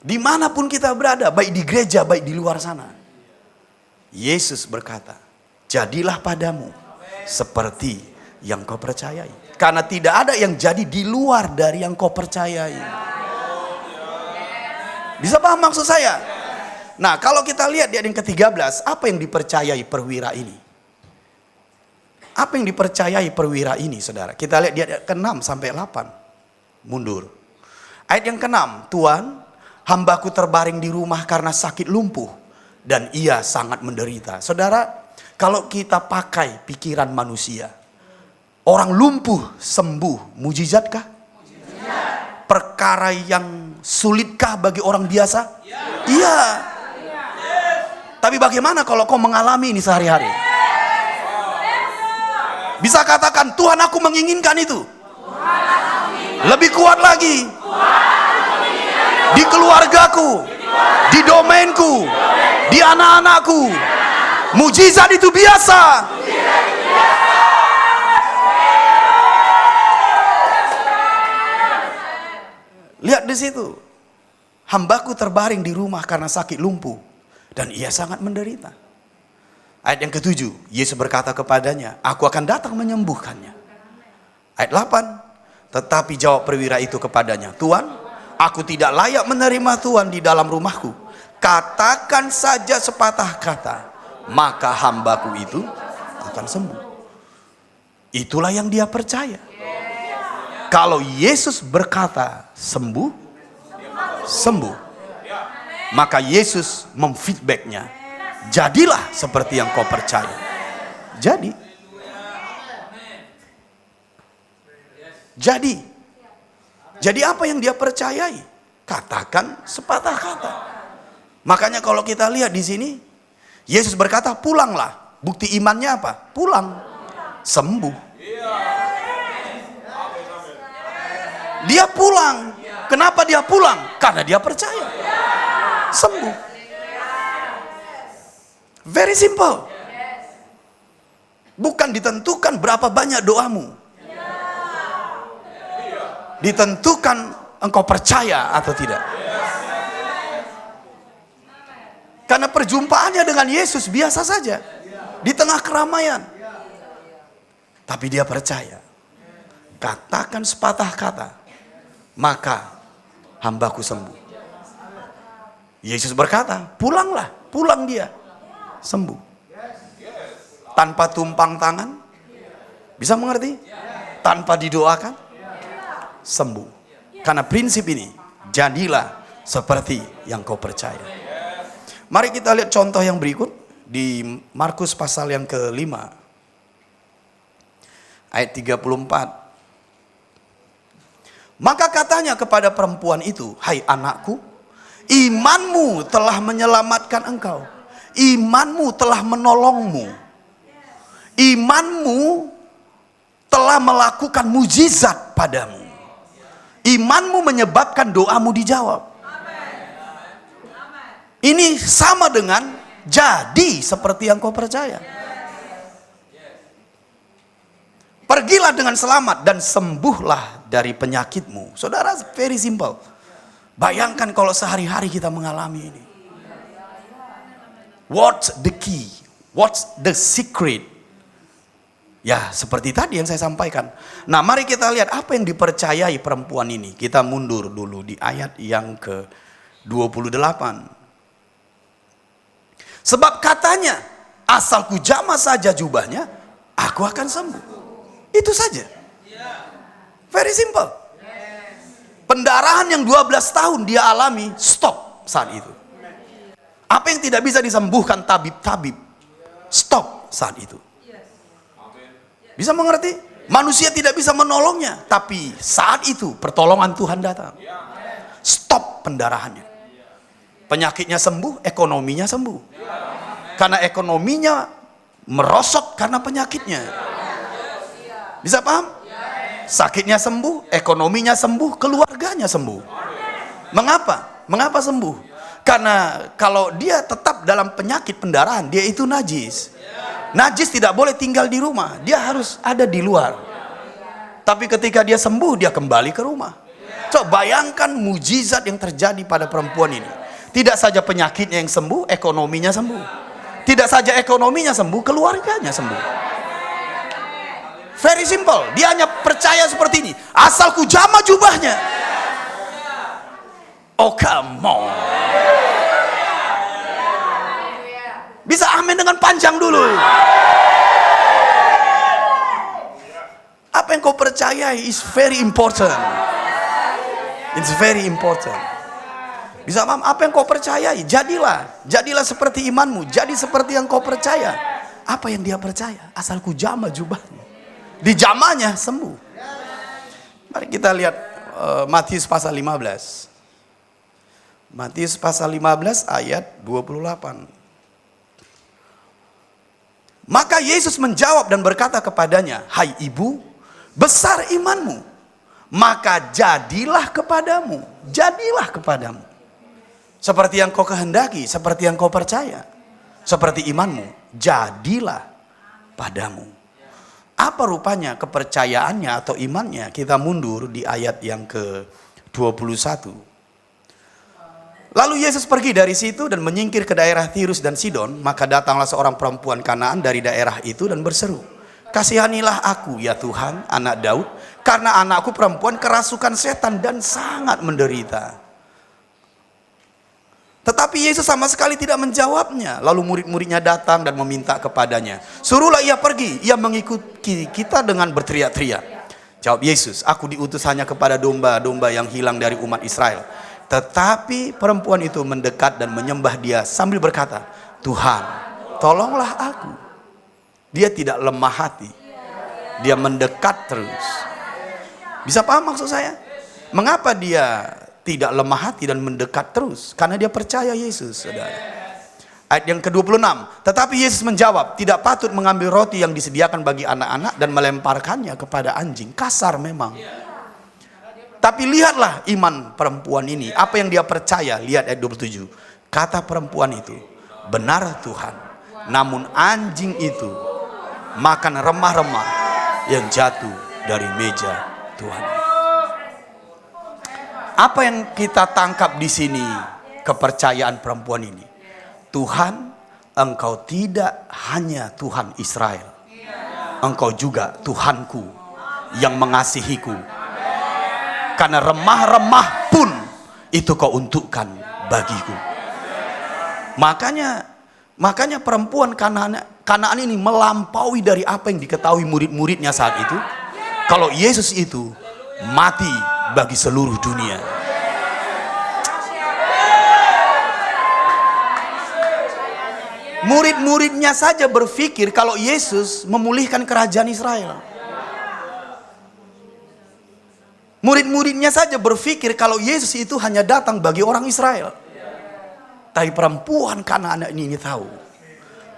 [SPEAKER 4] Dimanapun kita berada, baik di gereja, baik di luar sana, Yesus berkata, jadilah padamu seperti yang kau percayai. Karena tidak ada yang jadi di luar dari yang kau percayai. Bisa paham maksud saya? Nah, kalau kita lihat di ayat yang ke-13, apa yang dipercayai perwira ini? Apa yang dipercayai perwira ini, saudara? Kita lihat di ayat ke-6 sampai 8. Mundur. Ayat yang ke-6, Tuhan, hambaku terbaring di rumah karena sakit lumpuh, dan ia sangat menderita. Saudara, kalau kita pakai pikiran manusia, orang lumpuh sembuh, mujizatkah? Mujizat. Perkara yang sulitkah bagi orang biasa? Iya. Tapi bagaimana kalau kau mengalami ini sehari-hari? Bisa katakan, Tuhan aku menginginkan itu. Lebih kuat lagi. Di keluargaku, di domainku, di anak-anakku. Mujizat itu biasa. Lihat di situ. Hambaku terbaring di rumah karena sakit lumpuh, dan ia sangat menderita. Ayat yang ke-7, Yesus berkata kepadanya, aku akan datang menyembuhkannya. Ayat 8, tetapi jawab perwira itu kepadanya, Tuhan, aku tidak layak menerima Tuhan di dalam rumahku. Katakan saja sepatah kata, maka hambaku itu akan sembuh. Itulah yang dia percaya. Kalau Yesus berkata sembuh, sembuh. Maka Yesus memfeedbacknya, jadilah seperti yang kau percaya. Jadi. Jadi apa yang dia percayai? Katakan sepatah kata. Makanya kalau kita lihat di sini, Yesus berkata, pulanglah. Bukti imannya apa? Pulang. Sembuh. Dia pulang. Kenapa dia pulang? Karena dia percaya. Sembuh. Very simple. Bukan ditentukan berapa banyak doamu. Ditentukan engkau percaya atau tidak. Karena perjumpaannya dengan Yesus biasa saja. Di tengah keramaian. Tapi dia percaya. Katakan sepatah kata, maka hambaku sembuh. Yesus berkata, pulanglah. Pulang dia. Sembuh. Tanpa tumpang tangan. Bisa mengerti? Tanpa didoakan. Sembuh. Karena prinsip ini, jadilah seperti yang kau percaya. Mari kita lihat contoh yang berikut di Markus pasal yang ke-5 ayat 34. Maka katanya kepada perempuan itu, hai anakku, imanmu telah menyelamatkan engkau. Imanmu telah menolongmu. Imanmu telah melakukan mujizat padamu. Imanmu menyebabkan doamu dijawab. Ini sama dengan jadi seperti yang kau percaya. Pergilah dengan selamat dan sembuhlah dari penyakitmu. Saudara, very simple. Bayangkan kalau sehari-hari kita mengalami ini. What's the key? What's the secret? Ya, seperti tadi yang saya sampaikan. Nah, mari kita lihat apa yang dipercayai perempuan ini. Kita mundur dulu di ayat yang ke-28. Sebab katanya, asal ku jamah saja jubahnya, aku akan sembuh. Itu saja. Very simple. Pendarahan yang 12 tahun dia alami, stop saat itu. Apa yang tidak bisa disembuhkan tabib-tabib, stop saat itu. Bisa mengerti? Manusia tidak bisa menolongnya, tapi saat itu pertolongan Tuhan datang. Stop pendarahannya. Penyakitnya sembuh, ekonominya sembuh. Karena ekonominya merosot karena penyakitnya. Bisa paham? Sakitnya sembuh, ekonominya sembuh, keluarganya sembuh. Mengapa? Mengapa sembuh? Karena kalau dia tetap dalam penyakit pendarahan, dia itu najis. Najis tidak boleh tinggal di rumah, dia harus ada di luar. Tapi ketika dia sembuh, dia kembali ke rumah. Coba bayangkan mujizat yang terjadi pada perempuan ini. Tidak saja penyakitnya yang sembuh, ekonominya sembuh. Tidak saja ekonominya sembuh, keluarganya sembuh. Very simple. Dia hanya percaya seperti ini. Asal ku jamah jubahnya. Oh, come on. Bisa amin dengan panjang dulu. Apa yang kau percayai is very important. It's very important. Bisa paham? Apa yang kau percayai, jadilah seperti imanmu. Jadi seperti yang kau percaya. Apa yang dia percaya? Asal ku jamah jubahnya. Dijamahnya sembuh. Mari kita lihat Matius pasal 15. Matius pasal 15 ayat 28. Maka Yesus menjawab dan berkata kepadanya, hai ibu, besar imanmu, maka jadilah kepadamu. Jadilah kepadamu. Seperti yang kau kehendaki, seperti yang kau percaya. Seperti imanmu, jadilah padamu. Apa rupanya kepercayaannya atau imannya? Kita mundur di ayat yang ke-21. Lalu Yesus pergi dari situ dan menyingkir ke daerah Tirus dan Sidon. Maka datanglah seorang perempuan Kanaan dari daerah itu dan berseru, kasihanilah aku ya Tuhan, anak Daud, karena anakku perempuan kerasukan setan dan sangat menderita. Tetapi Yesus sama sekali tidak menjawabnya. Lalu murid-muridnya datang dan meminta kepadanya, suruhlah ia pergi, ia mengikuti kita dengan berteriak-teriak. Jawab Yesus, aku diutus hanya kepada domba-domba yang hilang dari umat Israel. Tetapi perempuan itu mendekat dan menyembah dia sambil berkata, Tuhan, tolonglah aku. Dia tidak lemah hati. Dia mendekat terus. Bisa paham maksud saya? Mengapa dia tidak lemah hati dan mendekat terus? Karena dia percaya Yesus, saudara. Ayat yang ke-26. Tetapi Yesus menjawab, tidak patut mengambil roti yang disediakan bagi anak-anak dan melemparkannya kepada anjing. Kasar memang. Tapi lihatlah iman perempuan ini. Apa yang dia percaya. Lihat ayat 27. Kata perempuan itu, benar Tuhan, namun anjing itu makan remah-remah yang jatuh dari meja Tuhan. Apa yang kita tangkap di sini? Kepercayaan perempuan ini. Tuhan, engkau tidak hanya Tuhan Israel. Engkau juga Tuhanku yang mengasihiku. Karena remah-remah pun itu kau untukkan bagiku. Makanya perempuan Kanaan ini melampaui dari apa yang diketahui murid-muridnya saat itu. Kalau Yesus itu mati bagi seluruh dunia. Murid-muridnya saja berpikir kalau Yesus memulihkan kerajaan Israel. Murid-muridnya saja berpikir kalau Yesus itu hanya datang bagi orang Israel. Tapi perempuan Kanaan ini tahu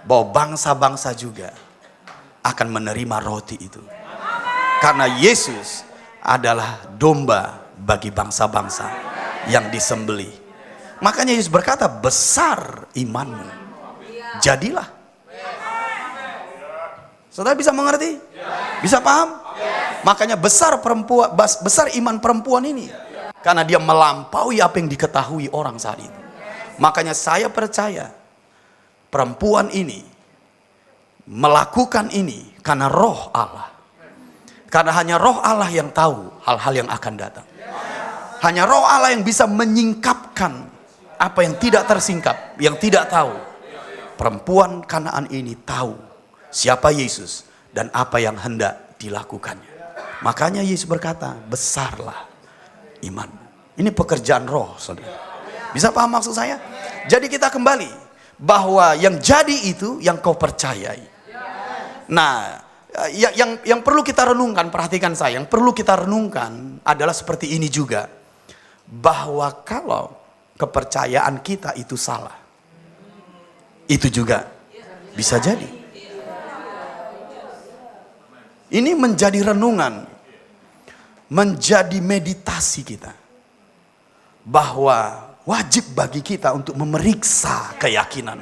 [SPEAKER 4] bahwa bangsa-bangsa juga akan menerima roti itu. Karena Yesus adalah domba bagi bangsa-bangsa yang disembelih. Makanya Yesus berkata, besar imanmu, jadilah. Saudara bisa mengerti? Bisa paham? Makanya besar iman perempuan ini, karena dia melampaui apa yang diketahui orang saat itu. Makanya saya percaya perempuan ini melakukan ini karena roh Allah. Karena hanya roh Allah yang tahu hal-hal yang akan datang. Hanya roh Allah yang bisa menyingkapkan apa yang tidak tersingkap, yang tidak tahu. Perempuan Kanaan ini tahu siapa Yesus dan apa yang hendak dilakukannya. Makanya Yesus berkata, besarlah iman. Ini pekerjaan roh, saudara. Bisa paham maksud saya? Jadi kita kembali bahwa yang jadi itu yang kau percayai. Nah, yang perlu kita renungkan, perhatikan saya, yang perlu kita renungkan adalah seperti ini juga. Bahwa kalau kepercayaan kita itu salah, itu juga bisa jadi. Ini menjadi renungan, menjadi meditasi kita. Bahwa wajib bagi kita untuk memeriksa keyakinan.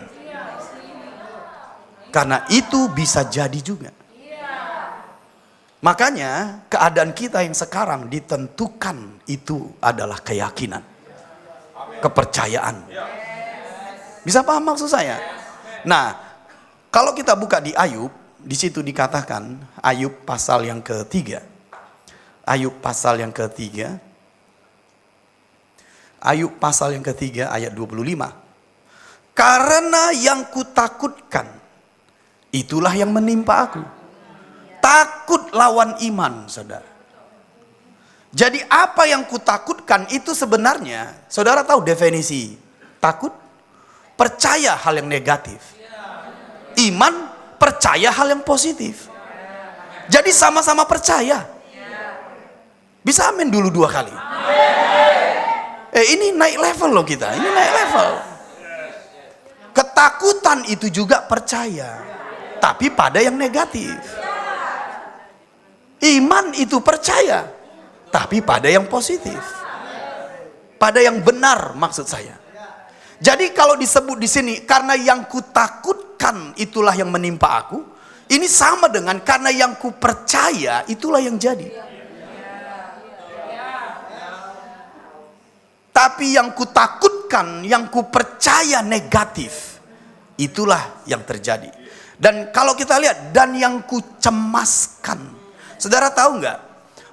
[SPEAKER 4] Karena itu bisa jadi juga. Makanya keadaan kita yang sekarang ditentukan itu adalah keyakinan, kepercayaan. Bisa paham maksud saya? Nah, kalau kita buka di Ayub, di situ dikatakan Ayub pasal yang ketiga. Ayub pasal yang ketiga. Ayub pasal yang ketiga ayat 25. Karena yang kutakutkan, itulah yang menimpa aku. Takut lawan iman, saudara. Jadi apa yang kutakutkan itu sebenarnya, saudara tahu definisi takut? Percaya hal yang negatif. Iman, percaya hal yang positif. Jadi sama-sama percaya. Bisa amin dulu 2 kali. Ini naik level loh kita, ini naik level. Ketakutan itu juga percaya, tapi pada yang negatif. Iman itu percaya, tapi pada yang positif, pada yang benar maksud saya. Jadi kalau disebut di sini karena yang kutakutkan itulah yang menimpa aku, ini sama dengan karena yang kupercaya itulah yang jadi. Tapi yang kutakutkan, yang kupercaya negatif, itulah yang terjadi. Dan kalau kita lihat, dan yang kucemaskan. Saudara tahu nggak?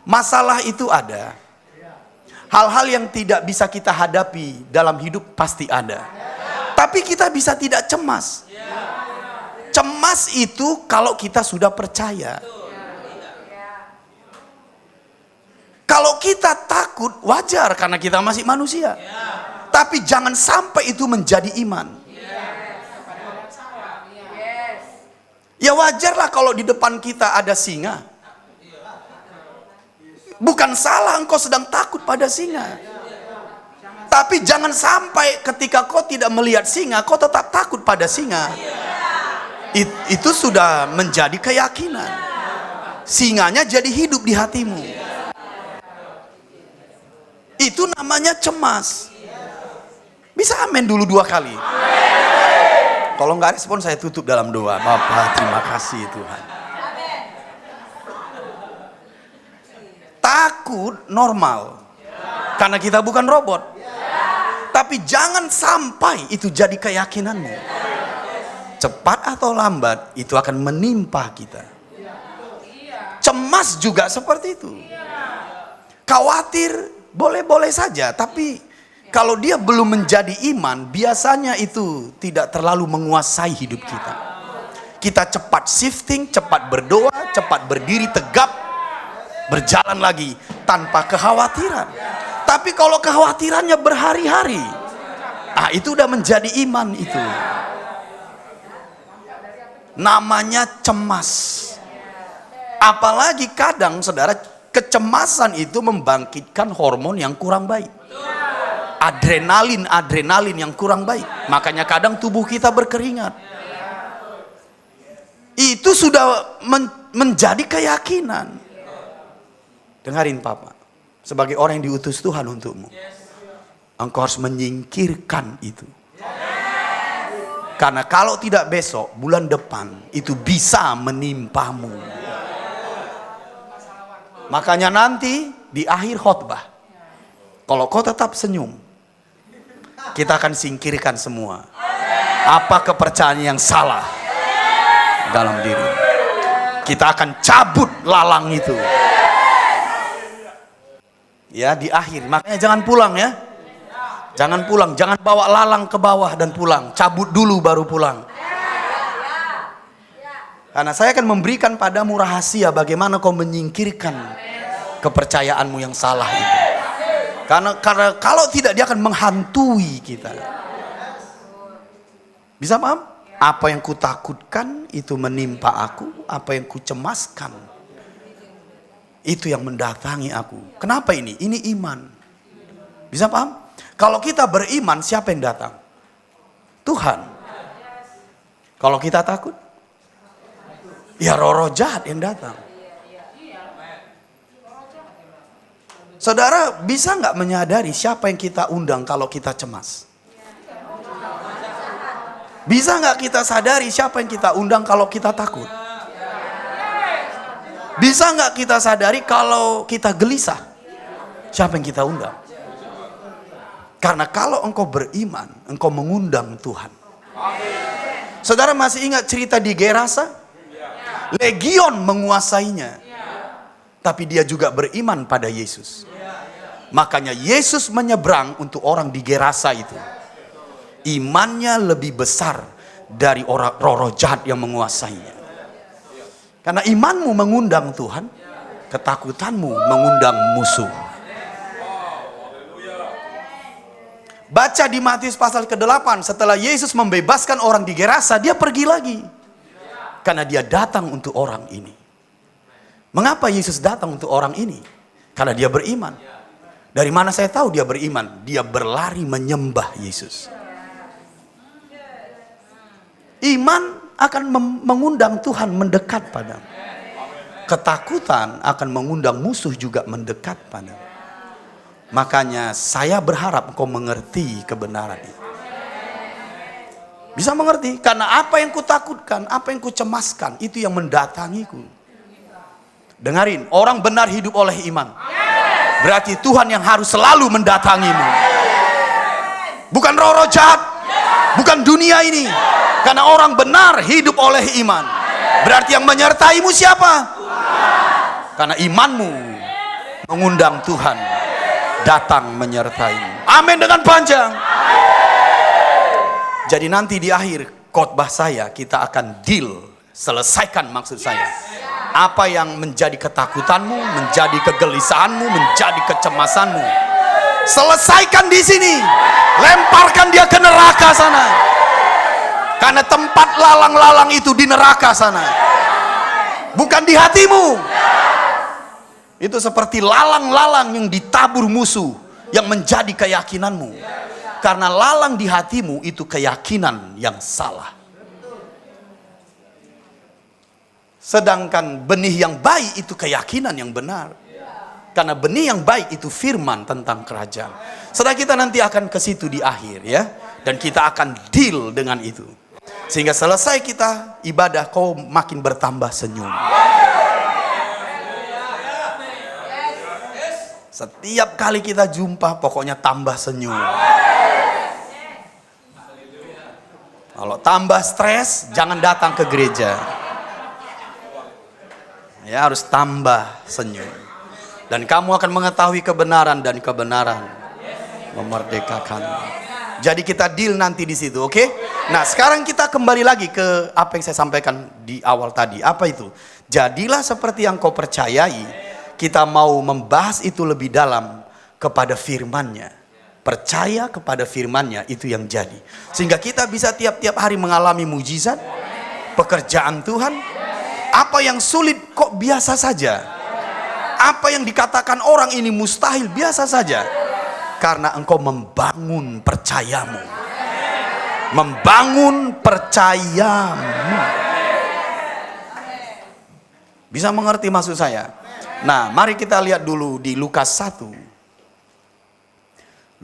[SPEAKER 4] Masalah itu ada. Hal-hal yang tidak bisa kita hadapi dalam hidup pasti ada. Tapi kita bisa tidak cemas. Cemas itu kalau kita sudah percaya. Kalau kita takut, wajar karena kita masih manusia. Tapi jangan sampai itu menjadi iman. Ya wajarlah kalau di depan kita ada singa. Bukan salah engkau sedang takut pada singa. Tapi jangan sampai ketika kau tidak melihat singa, kau tetap takut pada singa. Itu sudah menjadi keyakinan. Singanya jadi hidup di hatimu. Itu namanya cemas. Bisa amin dulu 2 kali. Kalau nggak respon saya tutup dalam doa. Bapak terima kasih Tuhan. Takut normal. Karena kita bukan robot. Tapi jangan sampai itu jadi keyakinanmu. Cepat atau lambat itu akan menimpa kita. Cemas juga seperti itu. Khawatir boleh-boleh saja, tapi kalau dia belum menjadi iman, biasanya itu tidak terlalu menguasai hidup kita. Kita cepat shifting, cepat berdoa, cepat berdiri tegap, berjalan lagi tanpa kekhawatiran. Tapi kalau kekhawatirannya berhari-hari, itu udah menjadi iman itu. Namanya cemas. Apalagi kadang saudara, kecemasan itu membangkitkan hormon yang kurang baik. Adrenalin yang kurang baik. Makanya kadang tubuh kita berkeringat. Itu sudah menjadi keyakinan. Dengarin Papa, sebagai orang yang diutus Tuhan untukmu. engkau harus menyingkirkan itu. Karena kalau tidak besok, bulan depan, itu bisa menimpamu. Makanya nanti di akhir khotbah, kalau kau tetap senyum, kita akan singkirkan semua apa kepercayaan yang salah dalam diri. Kita akan cabut lalang itu. Ya, di akhir. Makanya jangan pulang ya. Jangan pulang, jangan bawa lalang ke bawah dan pulang. Cabut dulu baru pulang. Karena saya akan memberikan padamu rahasia bagaimana kau menyingkirkan kepercayaanmu yang salah itu. Karena kalau tidak dia akan menghantui kita. Bisa paham? Apa yang kutakutkan itu menimpa aku, apa yang kucemaskan itu yang mendatangi aku. Kenapa ini? Ini iman. Bisa paham? Kalau kita beriman, siapa yang datang? Tuhan. Kalau kita takut, ya roh-roh jahat yang datang. Saudara bisa nggak menyadari siapa yang kita undang kalau kita cemas? Bisa nggak kita sadari siapa yang kita undang kalau kita takut? Bisa nggak kita sadari kalau kita gelisah? Siapa yang kita undang? Karena kalau engkau beriman, engkau mengundang Tuhan. Saudara masih ingat cerita di Gerasa? Legion menguasainya. Tapi dia juga beriman pada Yesus. Makanya Yesus menyeberang untuk orang di Gerasa itu. Imannya lebih besar dari orang roh jahat yang menguasainya. Karena imanmu mengundang Tuhan, ketakutanmu mengundang musuh. Baca di Matius pasal ke-8, setelah Yesus membebaskan orang di Gerasa, dia pergi lagi. Karena dia datang untuk orang ini. Mengapa Yesus datang untuk orang ini? Karena dia beriman. Dari mana saya tahu dia beriman? Dia berlari menyembah Yesus. Iman akan mengundang Tuhan mendekat padamu. Ketakutan akan mengundang musuh juga mendekat padamu. Makanya saya berharap kau mengerti kebenaran ini. Bisa mengerti? Karena apa yang kutakutkan, apa yang kucemaskan, itu yang mendatangiku. Dengarin, orang benar hidup oleh iman. Berarti Tuhan yang harus selalu mendatangimu. Bukan roh-roh jahat, bukan dunia ini. Karena orang benar hidup oleh iman. Berarti yang menyertaimu siapa? Karena imanmu mengundang Tuhan datang menyertaimu. Amin dengan panjang. Jadi nanti di akhir khotbah saya kita akan deal, selesaikan maksud saya. Apa yang menjadi ketakutanmu, menjadi kegelisahanmu, menjadi kecemasanmu. Selesaikan di sini. Lemparkan dia ke neraka sana. Karena tempat lalang-lalang itu di neraka sana. Bukan di hatimu. Itu seperti lalang-lalang yang ditabur musuh. Yang menjadi keyakinanmu. Karena lalang di hatimu itu keyakinan yang salah. Sedangkan benih yang baik itu keyakinan yang benar. Karena benih yang baik itu firman tentang kerajaan. Setelah kita nanti akan ke situ di akhir ya. Dan kita akan deal dengan itu. Sehingga selesai kita ibadah, kau makin bertambah senyum. Setiap kali kita jumpa, pokoknya tambah senyum. Kalau tambah stres, jangan datang ke gereja. Ya, harus tambah senyum. Dan kamu akan mengetahui kebenaran dan kebenaran memerdekakanmu. Jadi kita deal nanti di situ, oke? Nah, sekarang kita kembali lagi ke apa yang saya sampaikan di awal tadi. Apa itu? Jadilah seperti yang kau percayai. Kita mau membahas itu lebih dalam kepada firman-Nya. Percaya kepada firman-Nya, itu yang jadi. Sehingga kita bisa tiap-tiap hari mengalami mujizat, pekerjaan Tuhan. Apa yang sulit kok biasa saja. Apa yang dikatakan orang ini mustahil biasa saja. Karena engkau membangun percayamu. Membangun percayamu. Bisa mengerti maksud saya? Nah, mari kita lihat dulu di Lukas 1.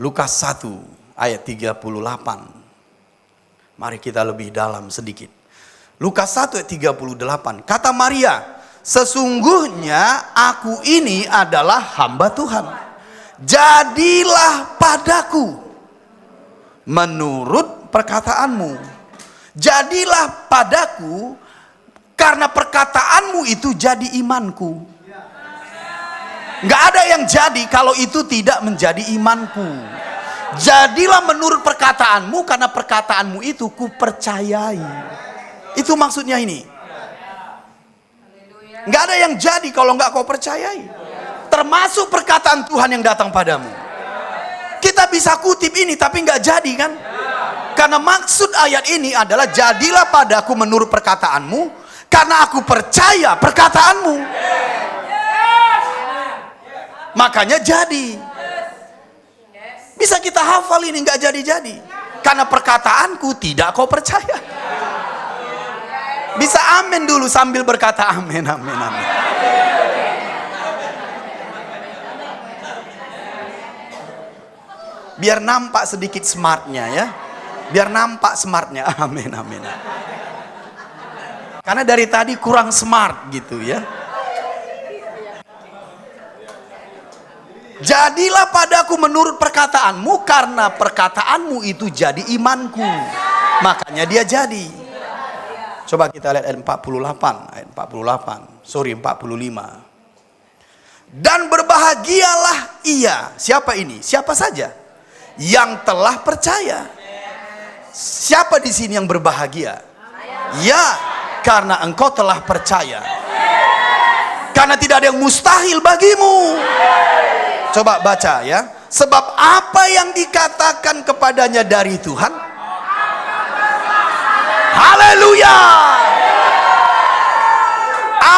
[SPEAKER 4] Lukas 1 ayat 38. Mari kita lebih dalam sedikit. Lukas 1 ayat 38. Kata Maria, sesungguhnya aku ini adalah hamba Tuhan. Jadilah padaku menurut perkataanmu. Jadilah padaku karena perkataanmu itu jadi imanku. Nggak ada yang jadi kalau itu tidak menjadi imanku. Jadilah menurut perkataanmu karena perkataanmu itu kupercayai. Itu maksudnya ini. Nggak ada yang jadi kalau nggak kau percayai. Termasuk perkataan Tuhan yang datang padamu. Kita bisa kutip ini tapi nggak jadi kan? Karena maksud ayat ini adalah jadilah padaku menurut perkataanmu karena aku percaya perkataanmu. Makanya jadi. Bisa kita hafal ini nggak jadi-jadi karena perkataanku tidak kau percaya. Bisa amin dulu sambil berkata amin, amin, amin. Biar nampak sedikit smartnya ya. Biar nampak smartnya. Amin, amin. Karena dari tadi kurang smart gitu ya. Jadilah padaku menurut perkataanmu karena perkataanmu itu jadi imanku. Makanya dia jadi. Coba kita lihat ayat 48. Ayat 48. Sorry 45. Dan berbahagialah ia. Siapa ini? Siapa saja yang telah percaya. Siapa di sini yang berbahagia? Ya, karena engkau telah percaya. Karena tidak ada yang mustahil bagimu. Coba baca ya. Sebab apa yang dikatakan kepadanya dari Tuhan? Haleluya.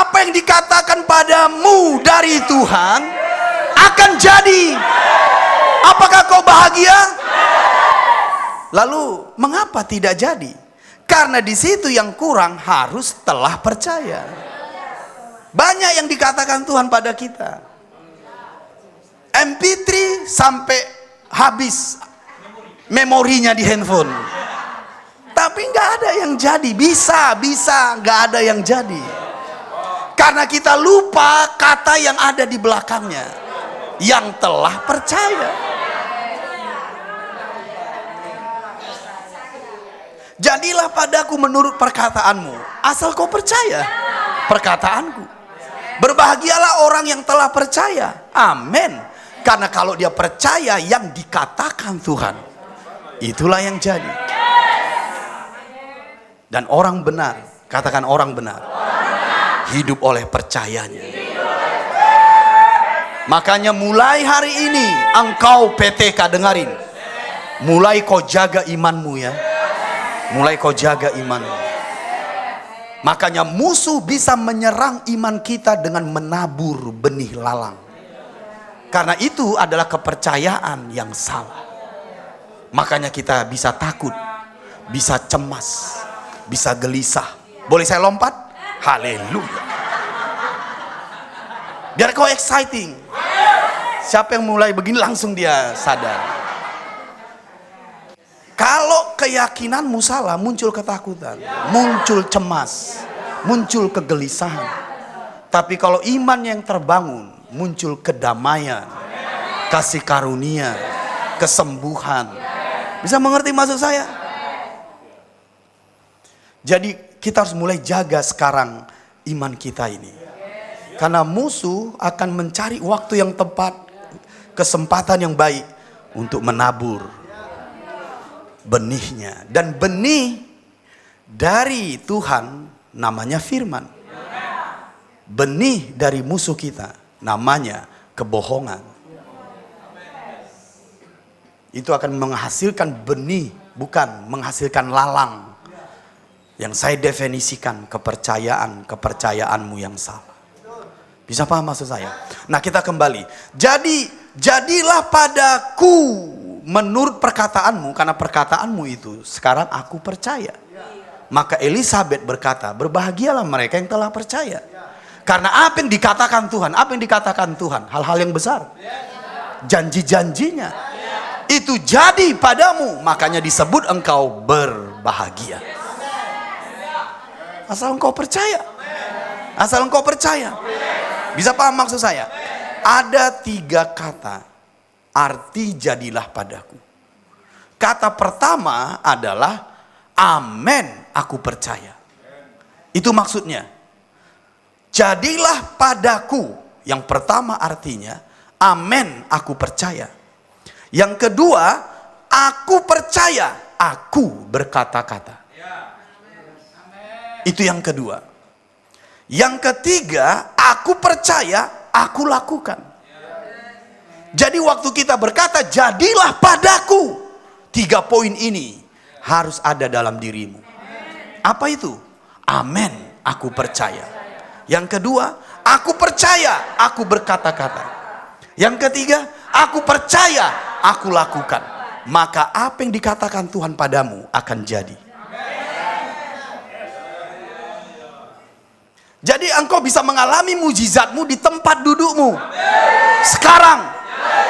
[SPEAKER 4] Apa yang dikatakan padamu dari Tuhan akan jadi. Apakah kau bahagia? Lalu mengapa tidak jadi? Karena di situ yang kurang harus telah percaya. Banyak yang dikatakan Tuhan pada kita. MP3 sampai habis memorinya di handphone. Tapi nggak ada yang jadi. Bisa, nggak ada yang jadi. Karena kita lupa kata yang ada di belakangnya. Yang telah percaya. Jadilah padaku menurut perkataanmu. Asal kau percaya perkataanku. Berbahagialah orang yang telah percaya. Amin. Karena kalau dia percaya yang dikatakan Tuhan, itulah yang jadi. Dan orang benar, katakan orang benar, hidup oleh percayanya. Makanya mulai hari ini engkau PTK dengarin. Mulai kau jaga imanmu ya. Mulai kau jaga imanmu. Makanya musuh bisa menyerang iman kita dengan menabur benih lalang. Karena itu adalah kepercayaan yang salah. Makanya kita bisa takut, bisa cemas, bisa gelisah. Boleh saya lompat? Haleluya. Biar kau exciting. Siapa yang mulai begini langsung dia sadar. Kalau keyakinanmu salah, muncul ketakutan, muncul cemas, muncul kegelisahan. Tapi kalau iman yang terbangun, muncul kedamaian, kasih karunia, kesembuhan. Bisa mengerti maksud saya? Jadi kita harus mulai jaga sekarang iman kita ini. Karena musuh akan mencari waktu yang tepat, kesempatan yang baik untuk menabur benihnya. Dan benih dari Tuhan namanya firman. Benih dari musuh kita namanya kebohongan. Itu akan menghasilkan benih, bukan menghasilkan lalang. Yang saya definisikan kepercayaanmu yang salah. Bisa paham maksud saya? Nah kita kembali. Jadilah padaku menurut perkataanmu, karena perkataanmu itu sekarang aku percaya. Maka Elisabeth berkata, berbahagialah mereka yang telah percaya. Karena apa yang dikatakan Tuhan, hal-hal yang besar. Janji-janjinya. itu jadi padamu, makanya disebut engkau berbahagia. Asal engkau percaya. Asal engkau percaya. Bisa paham maksud saya? Ada 3 kata arti jadilah padaku. Kata pertama adalah amin, aku percaya. Itu maksudnya. Jadilah padaku. Yang pertama artinya amin, aku percaya. Yang kedua, aku percaya, aku berkata-kata. Itu yang kedua. Yang ketiga, aku percaya, aku lakukan. Jadi waktu kita berkata jadilah padaku, 3 poin ini harus ada dalam dirimu. Apa itu? Amin, aku percaya. Yang kedua, aku percaya, aku berkata-kata. Yang ketiga, aku percaya, aku lakukan. Maka apa yang dikatakan Tuhan padamu akan jadi. Jadi engkau bisa mengalami mujizatmu di tempat dudukmu sekarang,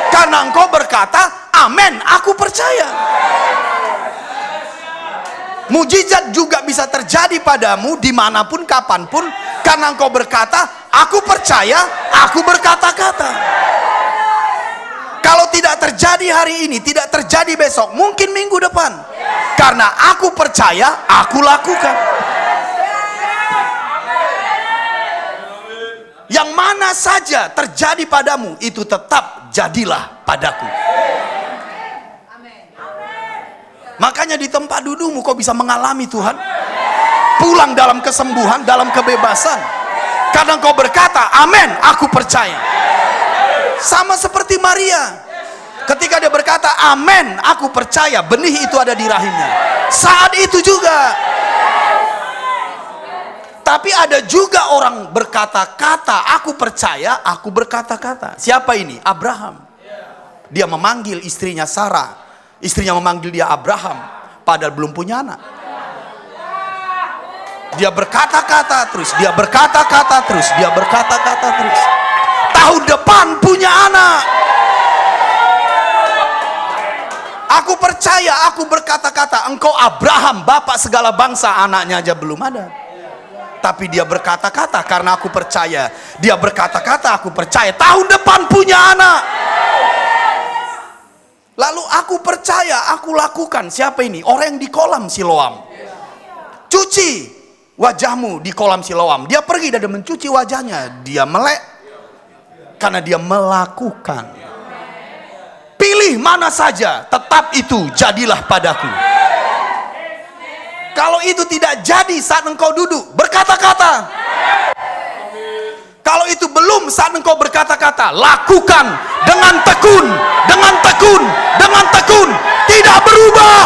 [SPEAKER 4] karena engkau berkata amin, aku percaya. Mujizat juga bisa terjadi padamu dimanapun, kapanpun, karena engkau berkata aku percaya, aku berkata-kata. Kalau tidak terjadi hari ini, tidak terjadi besok, mungkin minggu depan, karena aku percaya, aku lakukan. Yang mana saja terjadi padamu, itu tetap jadilah padaku. Makanya di tempat dudukmu kau bisa mengalami Tuhan. Pulang dalam kesembuhan, dalam kebebasan. Karena kau berkata, amin, aku percaya. Sama seperti Maria. Ketika dia berkata, amin, aku percaya, benih itu ada di rahimnya. Saat itu juga. Tapi ada juga orang berkata-kata, aku percaya, aku berkata-kata. Siapa ini? Abraham. Dia memanggil istrinya Sarah. Istrinya memanggil dia Abraham, padahal belum punya anak. Dia berkata-kata terus, dia berkata-kata terus, dia berkata-kata terus. Tahun depan punya anak. Aku percaya, aku berkata-kata. Engkau Abraham, bapak segala bangsa, anaknya aja belum ada. Tapi dia berkata-kata karena aku percaya. Dia berkata-kata, aku percaya. Tahun depan punya anak. Lalu aku percaya, aku lakukan. Siapa ini? Orang yang di kolam Siloam. Cuci wajahmu di kolam Siloam. Dia pergi dan mencuci wajahnya. Dia melek karena dia melakukan. Pilih mana saja, tetap itu jadilah padaku. Kalau itu tidak jadi saat engkau duduk, berkata-kata. Kalau itu belum saat engkau berkata-kata, lakukan dengan tekun, dengan tekun, dengan tekun, tidak berubah.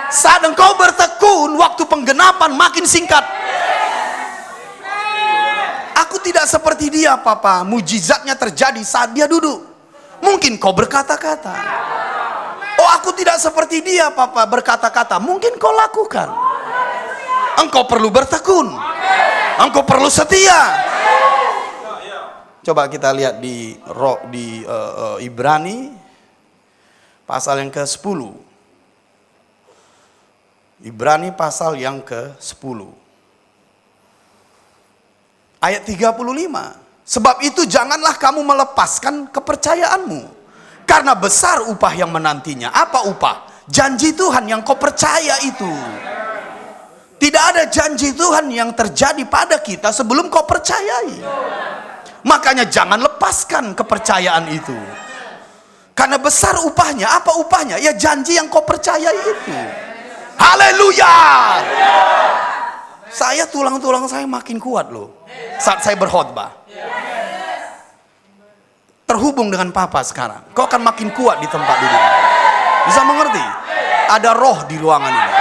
[SPEAKER 4] Saat engkau bertekun, waktu penggenapan makin singkat. Aku tidak seperti dia, Papa. Mujizatnya terjadi saat dia duduk. Mungkin kau berkata-kata. Oh, aku tidak seperti dia, Papa, berkata-kata. Mungkin kau lakukan. Engkau perlu bertekun. Engkau perlu setia. Coba kita lihat di Ibrani pasal yang ke-10. Ibrani pasal yang ke-10. Ayat 35. Sebab itu janganlah kamu melepaskan kepercayaanmu. Karena besar upah yang menantinya. Apa upah? Janji Tuhan yang kau percaya itu. Tidak ada janji Tuhan yang terjadi pada kita sebelum kau percayai. Makanya jangan lepaskan kepercayaan itu. Karena besar upahnya. Apa upahnya? Ya janji yang kau percayai itu. Haleluya. Saya tulang-tulang saya makin kuat loh saat saya berkhotbah. Terhubung dengan Papa sekarang. Kau akan makin kuat di tempat duduk. Bisa mengerti? Ada roh di ruangan ini.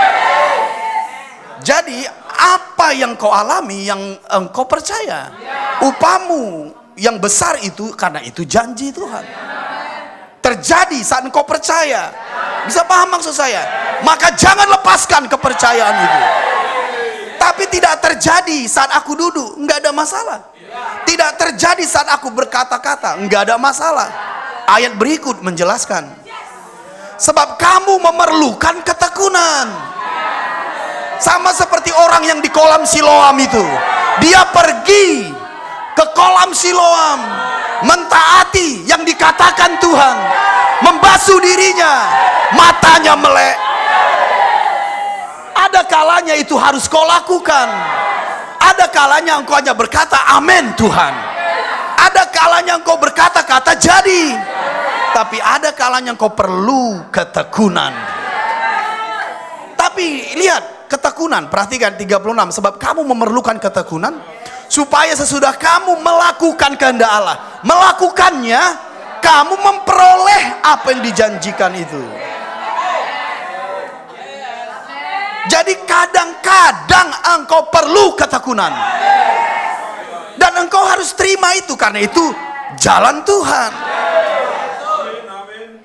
[SPEAKER 4] Jadi apa yang kau alami, yang engkau percaya, upahmu yang besar itu karena itu janji Tuhan. Terjadi saat engkau percaya. Bisa paham maksud saya? Maka jangan lepaskan kepercayaan itu. Tapi tidak terjadi saat aku duduk, enggak ada masalah. Tidak terjadi saat aku berkata-kata, enggak ada masalah. Ayat berikut menjelaskan, sebab kamu memerlukan ketekunan. Sama seperti orang yang di kolam Siloam itu. Dia pergi ke kolam Siloam, mentaati yang dikatakan Tuhan, membasuh dirinya, matanya melek. Ada kalanya itu harus kau lakukan. Ada kalanya engkau hanya berkata amin Tuhan. Ada kalanya engkau berkata-kata jadi. Tapi ada kalanya engkau perlu ketekunan. Tapi lihat ketekunan, perhatikan 36, sebab kamu memerlukan ketekunan supaya sesudah kamu melakukan kehendak Allah, melakukannya, kamu memperoleh apa yang dijanjikan itu. Jadi kadang-kadang engkau perlu ketekunan. Dan engkau harus terima itu, karena itu jalan Tuhan.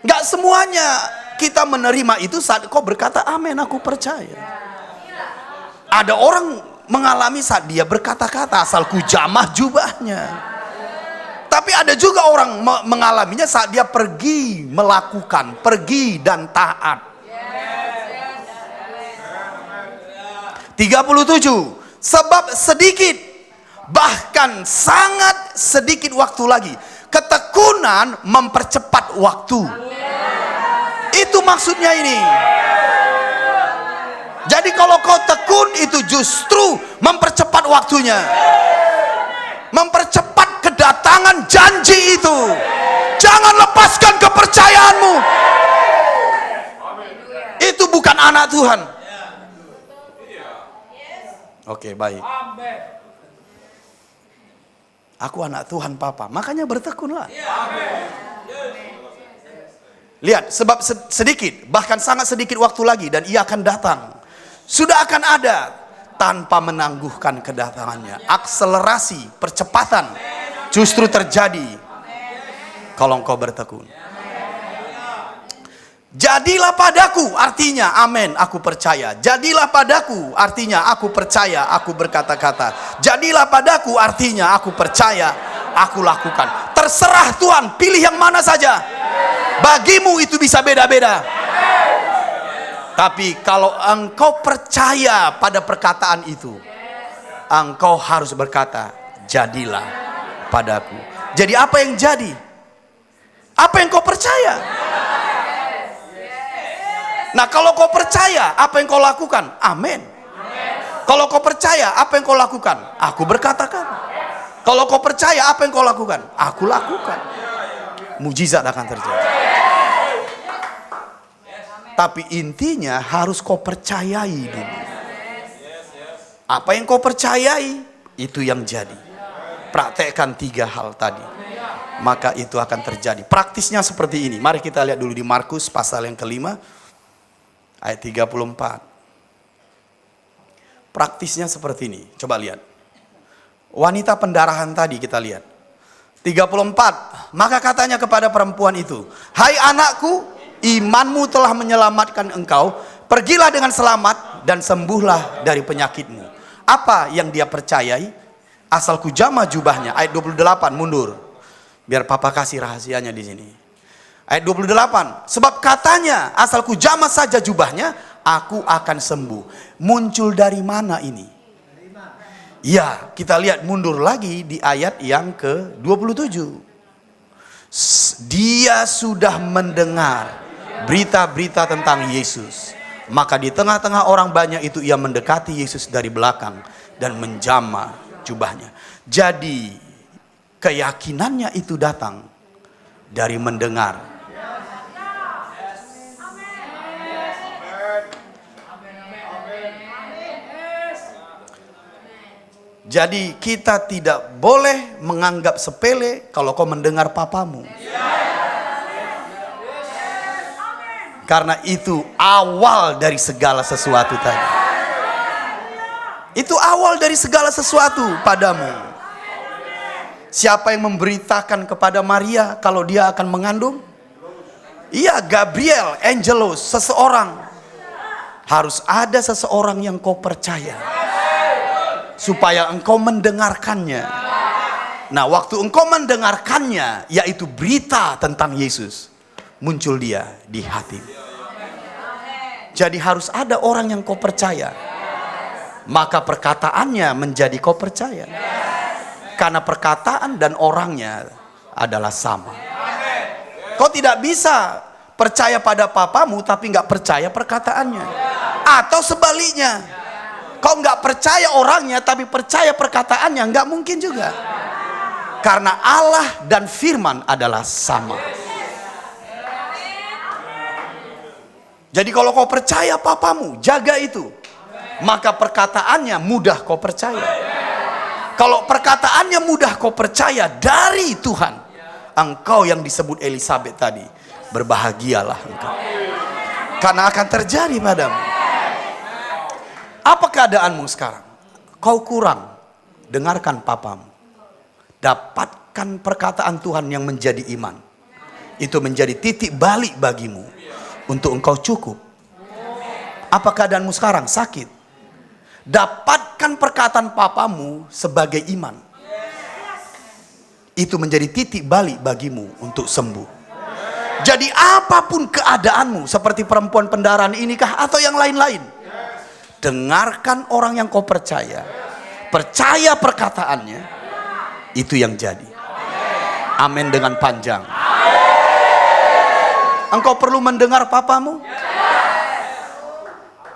[SPEAKER 4] Gak semuanya kita menerima itu saat kau berkata amin, aku percaya. Ada orang mengalami saat dia berkata-kata, asalku jamah jubahnya. Tapi ada juga orang mengalaminya saat dia pergi melakukan, pergi dan taat. 37, sebab sedikit, bahkan sangat sedikit waktu lagi, ketekunan mempercepat waktu. Itu maksudnya ini. Jadi kalau kau tekun itu justru mempercepat waktunya, mempercepat kedatangan janji itu. Jangan lepaskan kepercayaanmu. Itu bukan anak Tuhan. Oke, baik. Aku anak Tuhan Papa, makanya bertekunlah. Lihat, sebab sedikit, bahkan sangat sedikit waktu lagi, dan ia akan datang. Sudah akan ada tanpa menangguhkan kedatangannya. Akselerasi, percepatan justru terjadi kalau engkau bertekun. Jadilah padaku, artinya amin, aku percaya. Jadilah padaku, artinya aku percaya, aku berkata-kata. Jadilah padaku, artinya aku percaya, aku lakukan. Terserah Tuhan, pilih yang mana saja. Bagimu itu bisa beda-beda. Tapi kalau engkau percaya pada perkataan itu, engkau harus berkata, jadilah padaku. Jadi apa yang jadi? Apa yang kau percaya? Nah, kalau kau percaya, apa yang kau lakukan? Amin. Kalau kau percaya, apa yang kau lakukan? Aku berkatakan. Kalau kau percaya, apa yang kau lakukan? Aku lakukan. Mujizat akan terjadi. Tapi intinya harus kau percayai dulu. Apa yang kau percayai, itu yang jadi. Praktekkan 3 hal tadi, maka itu akan terjadi. Praktisnya seperti ini. Mari kita lihat dulu di Markus pasal yang kelima, ayat 34. Praktisnya seperti ini. Coba lihat. Wanita pendarahan tadi kita lihat. 34. Maka katanya kepada perempuan itu, hai anakku, imanmu telah menyelamatkan engkau. Pergilah dengan selamat dan sembuhlah dari penyakitmu. Apa yang dia percayai? Asalku jamah jubahnya. Ayat 28, mundur. Biar Papa kasih rahasianya di sini. Ayat 28, sebab katanya asalku jamah saja jubahnya, aku akan sembuh. Muncul dari mana ini? Ya, kita lihat mundur lagi di ayat yang ke-27. Dia sudah mendengar berita-berita tentang Yesus. Maka di tengah-tengah orang banyak itu ia mendekati Yesus dari belakang dan menjamah jubahnya. Jadi keyakinannya itu datang dari mendengar. Jadi kita tidak boleh menganggap sepele kalau kau mendengar papamu. Karena itu awal dari segala sesuatu tadi. Itu awal dari segala sesuatu padamu. Siapa yang memberitakan kepada Maria kalau dia akan mengandung? Iya, Gabriel, Angelos, seseorang. Harus ada seseorang yang kau percaya, supaya engkau mendengarkannya. Nah, waktu engkau mendengarkannya, yaitu berita tentang Yesus, muncul dia di hati. Jadi harus ada orang yang kau percaya, maka perkataannya menjadi kau percaya. Karena perkataan dan orangnya adalah sama. Kau tidak bisa percaya pada papamu tapi nggak percaya perkataannya. Atau sebaliknya, kau nggak percaya orangnya tapi percaya perkataannya, nggak mungkin juga. Karena Allah dan firman adalah sama. Jadi kalau kau percaya papamu, jaga itu, maka perkataannya mudah kau percaya. Kalau perkataannya mudah kau percaya dari Tuhan, engkau yang disebut Elisabeth tadi, berbahagialah engkau. Karena akan terjadi padamu. Apa keadaanmu sekarang? Kau kurang, dengarkan papamu. Dapatkan perkataan Tuhan yang menjadi iman. Itu menjadi titik balik bagimu untuk engkau cukup. Apa keadaanmu sekarang? Sakit. Dapatkan perkataan papamu sebagai iman. Itu menjadi titik balik bagimu untuk sembuh. Jadi apapun keadaanmu, seperti perempuan pendaraan inikah atau yang lain-lain, dengarkan orang yang kau percaya. Percaya perkataannya, itu yang jadi. Amin dengan panjang. Engkau perlu mendengar papamu?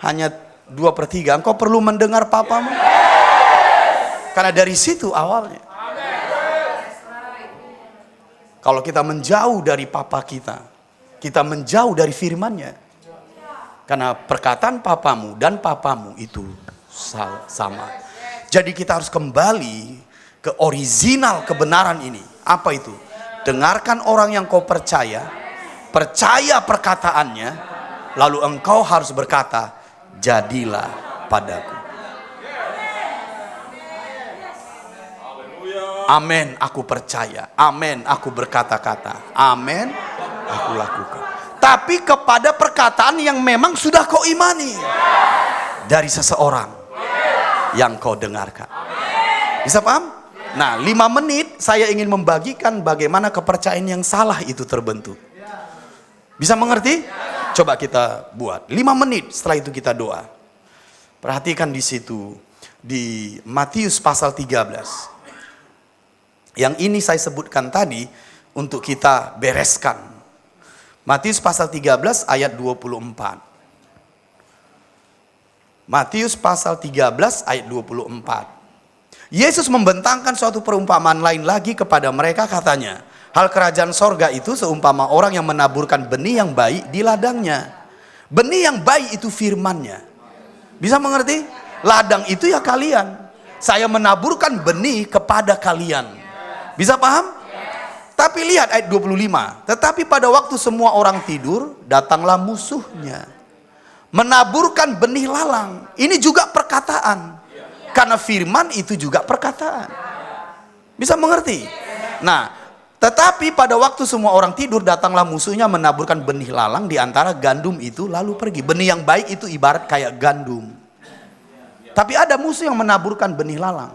[SPEAKER 4] Hanya 2/3. Engkau perlu mendengar papamu? Karena dari situ awalnya. Kalau kita menjauh dari papa kita, kita menjauh dari firman-Nya. Karena perkataan papamu dan papamu itu sama. Jadi kita harus kembali ke original kebenaran ini. Apa itu? Dengarkan orang yang kau percaya, percaya perkataannya, lalu engkau harus berkata, jadilah padaku. Amin, aku percaya. Amin, aku berkata-kata. Amin, aku lakukan. Tapi kepada perkataan yang memang sudah kau imani dari seseorang yang kau dengarkan. Bisa paham? Nah, 5 menit saya ingin membagikan bagaimana kepercayaan yang salah itu terbentuk. Bisa mengerti? Coba kita buat 5 menit, setelah itu kita doa. Perhatikan di situ, di Matius pasal 13. Yang ini saya sebutkan tadi untuk kita bereskan. Matius pasal 13 ayat 24. Matius pasal 13 ayat 24. Yesus membentangkan suatu perumpamaan lain lagi kepada mereka, katanya, hal kerajaan sorga itu seumpama orang yang menaburkan benih yang baik di ladangnya. Benih yang baik itu firman-Nya. Bisa mengerti? Ladang itu ya kalian. Saya menaburkan benih kepada kalian. Bisa paham? Tapi lihat ayat 25. Tetapi pada waktu semua orang tidur, datanglah musuhnya, menaburkan benih lalang. Ini juga perkataan. Karena firman itu juga perkataan. Bisa mengerti? Nah, tetapi pada waktu semua orang tidur, datanglah musuhnya menaburkan benih lalang di antara gandum itu, lalu pergi. Benih yang baik itu ibarat kayak gandum. Tapi ada musuh yang menaburkan benih lalang.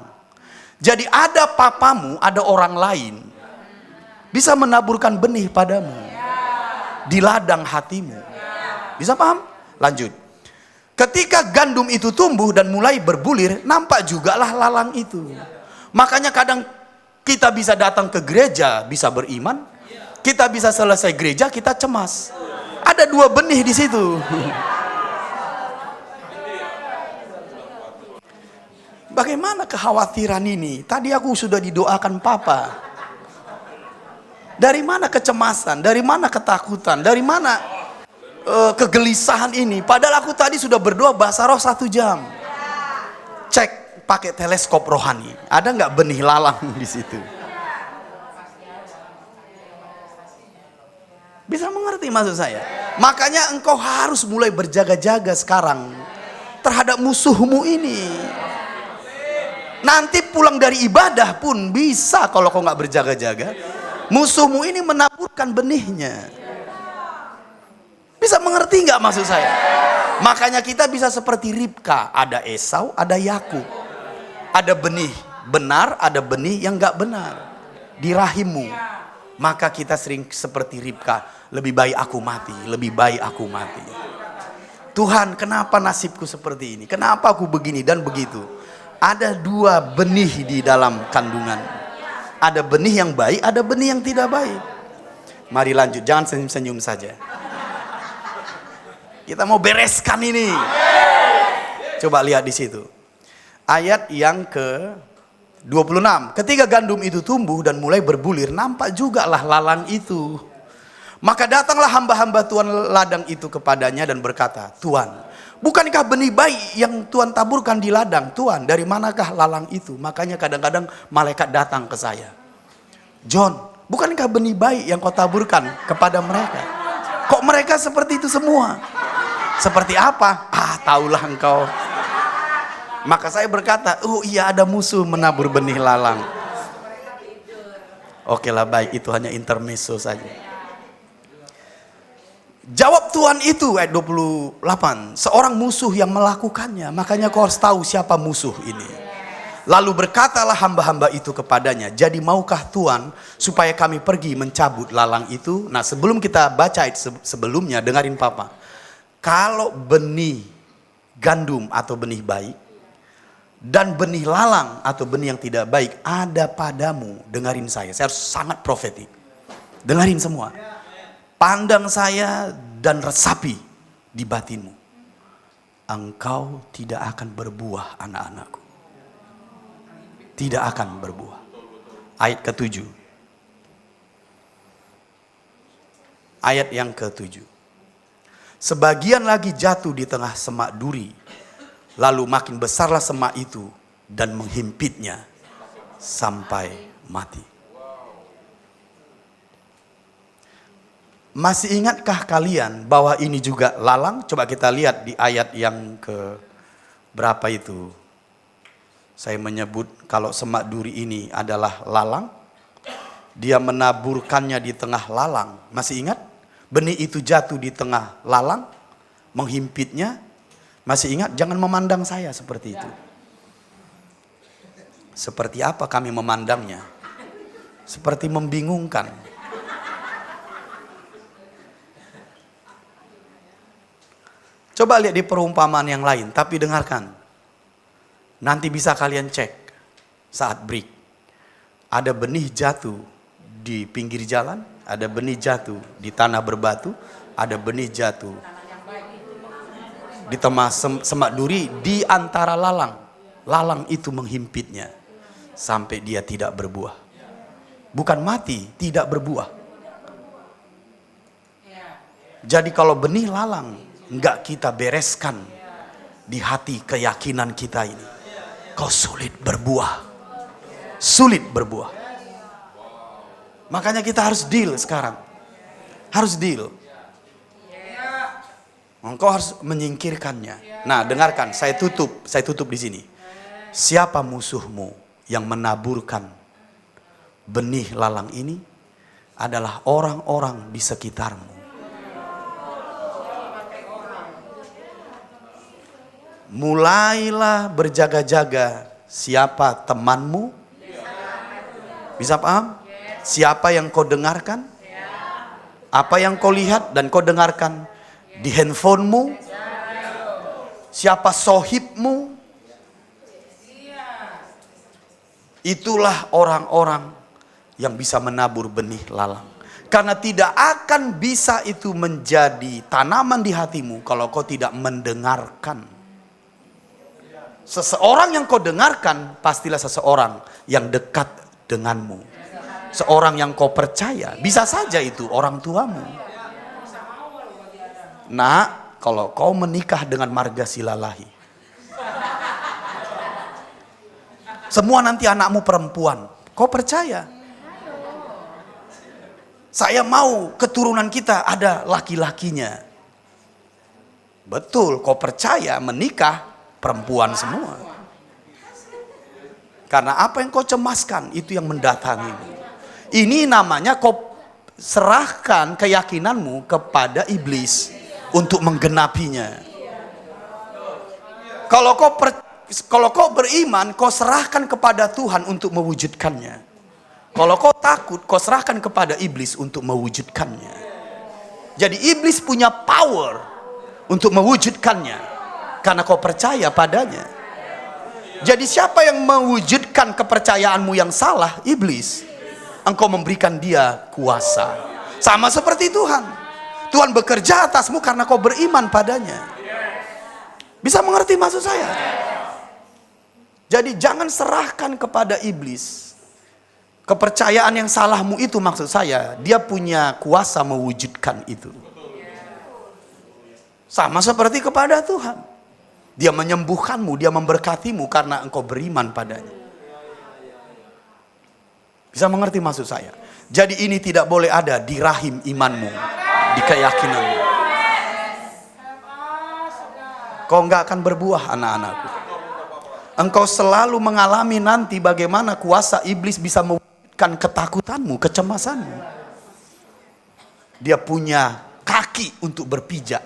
[SPEAKER 4] Jadi ada papamu, ada orang lain bisa menaburkan benih padamu di ladang hatimu. Bisa paham? Lanjut. Ketika gandum itu tumbuh dan mulai berbulir, nampak jugalah lalang itu. Makanya kadang kita bisa datang ke gereja, bisa beriman. Kita bisa selesai gereja, kita cemas. Ada 2 benih di situ. Bagaimana kekhawatiran ini? Tadi aku sudah didoakan papa. Dari mana kecemasan? Dari mana ketakutan? Dari mana kegelisahan ini? Padahal aku tadi sudah berdoa bahasa roh 1 jam. Cek pakai teleskop rohani. Ada nggak benih lalang di situ? Bisa mengerti maksud saya? Makanya engkau harus mulai berjaga-jaga sekarang terhadap musuhmu ini. Nanti pulang dari ibadah pun bisa kalau kau nggak berjaga-jaga, musuhmu ini menaburkan benihnya. Bisa mengerti nggak maksud saya? Makanya kita bisa seperti Ribka, ada Esau, ada Yakub, ada benih benar, ada benih yang nggak benar. di rahimmu. Maka kita sering seperti Ribka, lebih baik aku mati, lebih baik aku mati. Tuhan, kenapa nasibku seperti ini? Kenapa aku begini dan begitu? Ada dua benih di dalam kandungan. Ada benih yang baik, ada benih yang tidak baik. Mari lanjut, jangan senyum-senyum saja. Kita mau bereskan ini. Coba lihat di situ. Ayat yang ke-26. Ketika gandum itu tumbuh dan mulai berbulir, nampak jugalah lalang itu. Maka datanglah hamba-hamba Tuhan ladang itu kepadanya dan berkata, Tuhan, bukankah benih baik yang Tuhan taburkan di ladang? Tuhan, dari manakah lalang itu? Makanya kadang-kadang malaikat datang ke saya. John, bukankah benih baik yang kau taburkan kepada mereka? Kok mereka seperti itu semua? Seperti apa? Taulah engkau. Maka saya berkata, oh iya, ada musuh menabur benih lalang. Oke lah, baik, itu hanya intermezzo saja. Jawab Tuhan itu, ayat 28, seorang musuh yang melakukannya, makanya kau harus tahu siapa musuh ini. Lalu berkatalah hamba-hamba itu kepadanya, jadi maukah Tuhan supaya kami pergi mencabut lalang itu? Nah, sebelum kita baca sebelumnya, dengarin Papa. Kalau benih gandum atau benih baik dan benih lalang atau benih yang tidak baik ada padamu, dengarin saya harus sangat profetik. Dengarin semua. Pandang saya dan resapi di batinmu. Engkau tidak akan berbuah, anak-anakku. Tidak akan berbuah. Ayat ke-7. Ayat yang ke-7. Sebagian lagi jatuh di tengah semak duri. Lalu makin besarlah semak itu dan menghimpitnya sampai mati. Masih ingatkah kalian bahwa ini juga lalang? Coba kita lihat di ayat yang ke berapa itu. Saya menyebut kalau semak duri ini adalah lalang. Dia menaburkannya di tengah lalang. Masih ingat? Benih itu jatuh di tengah lalang, menghimpitnya. Masih ingat? Jangan memandang saya seperti itu. Seperti apa kami memandangnya? Seperti membingungkan. Coba lihat di perumpamaan yang lain, tapi dengarkan. Nanti bisa kalian cek saat break. Ada benih jatuh di pinggir jalan, ada benih jatuh di tanah berbatu, ada benih jatuh di tengah semak duri, di antara lalang. Lalang itu menghimpitnya sampai dia tidak berbuah. Bukan mati, tidak berbuah. Jadi kalau benih lalang enggak kita bereskan di hati keyakinan kita ini, kau sulit berbuah. Sulit berbuah. Makanya kita harus deal sekarang. Harus deal. Engkau harus menyingkirkannya. Nah, dengarkan, saya tutup di sini. Siapa musuhmu yang menaburkan benih lalang ini? Adalah orang-orang di sekitarmu. Mulailah berjaga-jaga siapa temanmu. Bisa paham? Siapa yang kau dengarkan? Apa yang kau lihat dan kau dengarkan di handphonemu? Siapa sohibmu? Itulah orang-orang yang bisa menabur benih lalang. Karena tidak akan bisa itu menjadi tanaman di hatimu kalau kau tidak mendengarkan. Seseorang yang kau dengarkan pastilah seseorang yang dekat denganmu. Seorang yang kau percaya, bisa saja itu orang tuamu. Nah, kalau kau menikah dengan marga silalahi, semua nanti anakmu perempuan, kau percaya? Saya mau keturunan kita ada laki-lakinya. Betul, kau percaya menikah perempuan semua. Karena apa yang kau cemaskan itu yang mendatangimu. Ini namanya kau serahkan keyakinanmu kepada iblis untuk menggenapinya. Kalau kau beriman, kau serahkan kepada Tuhan untuk mewujudkannya. Kalau kau takut, kau serahkan kepada iblis untuk mewujudkannya. Jadi iblis punya power untuk mewujudkannya karena kau percaya padanya. Jadi siapa yang mewujudkan kepercayaanmu yang salah? Iblis. Engkau memberikan dia kuasa. Sama seperti Tuhan. Tuhan bekerja atasmu karena kau beriman padanya. Bisa mengerti maksud saya? Jadi jangan serahkan kepada iblis. Kepercayaan yang salahmu itu, maksud saya, dia punya kuasa mewujudkan itu. Sama seperti kepada Tuhan. Dia menyembuhkanmu, dia memberkatimu karena engkau beriman padanya. Bisa mengerti maksud saya? Jadi ini tidak boleh ada di rahim imanmu, di keyakinanmu. Kau enggak akan berbuah, anak-anakku. Engkau selalu mengalami nanti bagaimana kuasa iblis bisa mewujudkan ketakutanmu, kecemasanmu. Dia punya kaki untuk berpijak,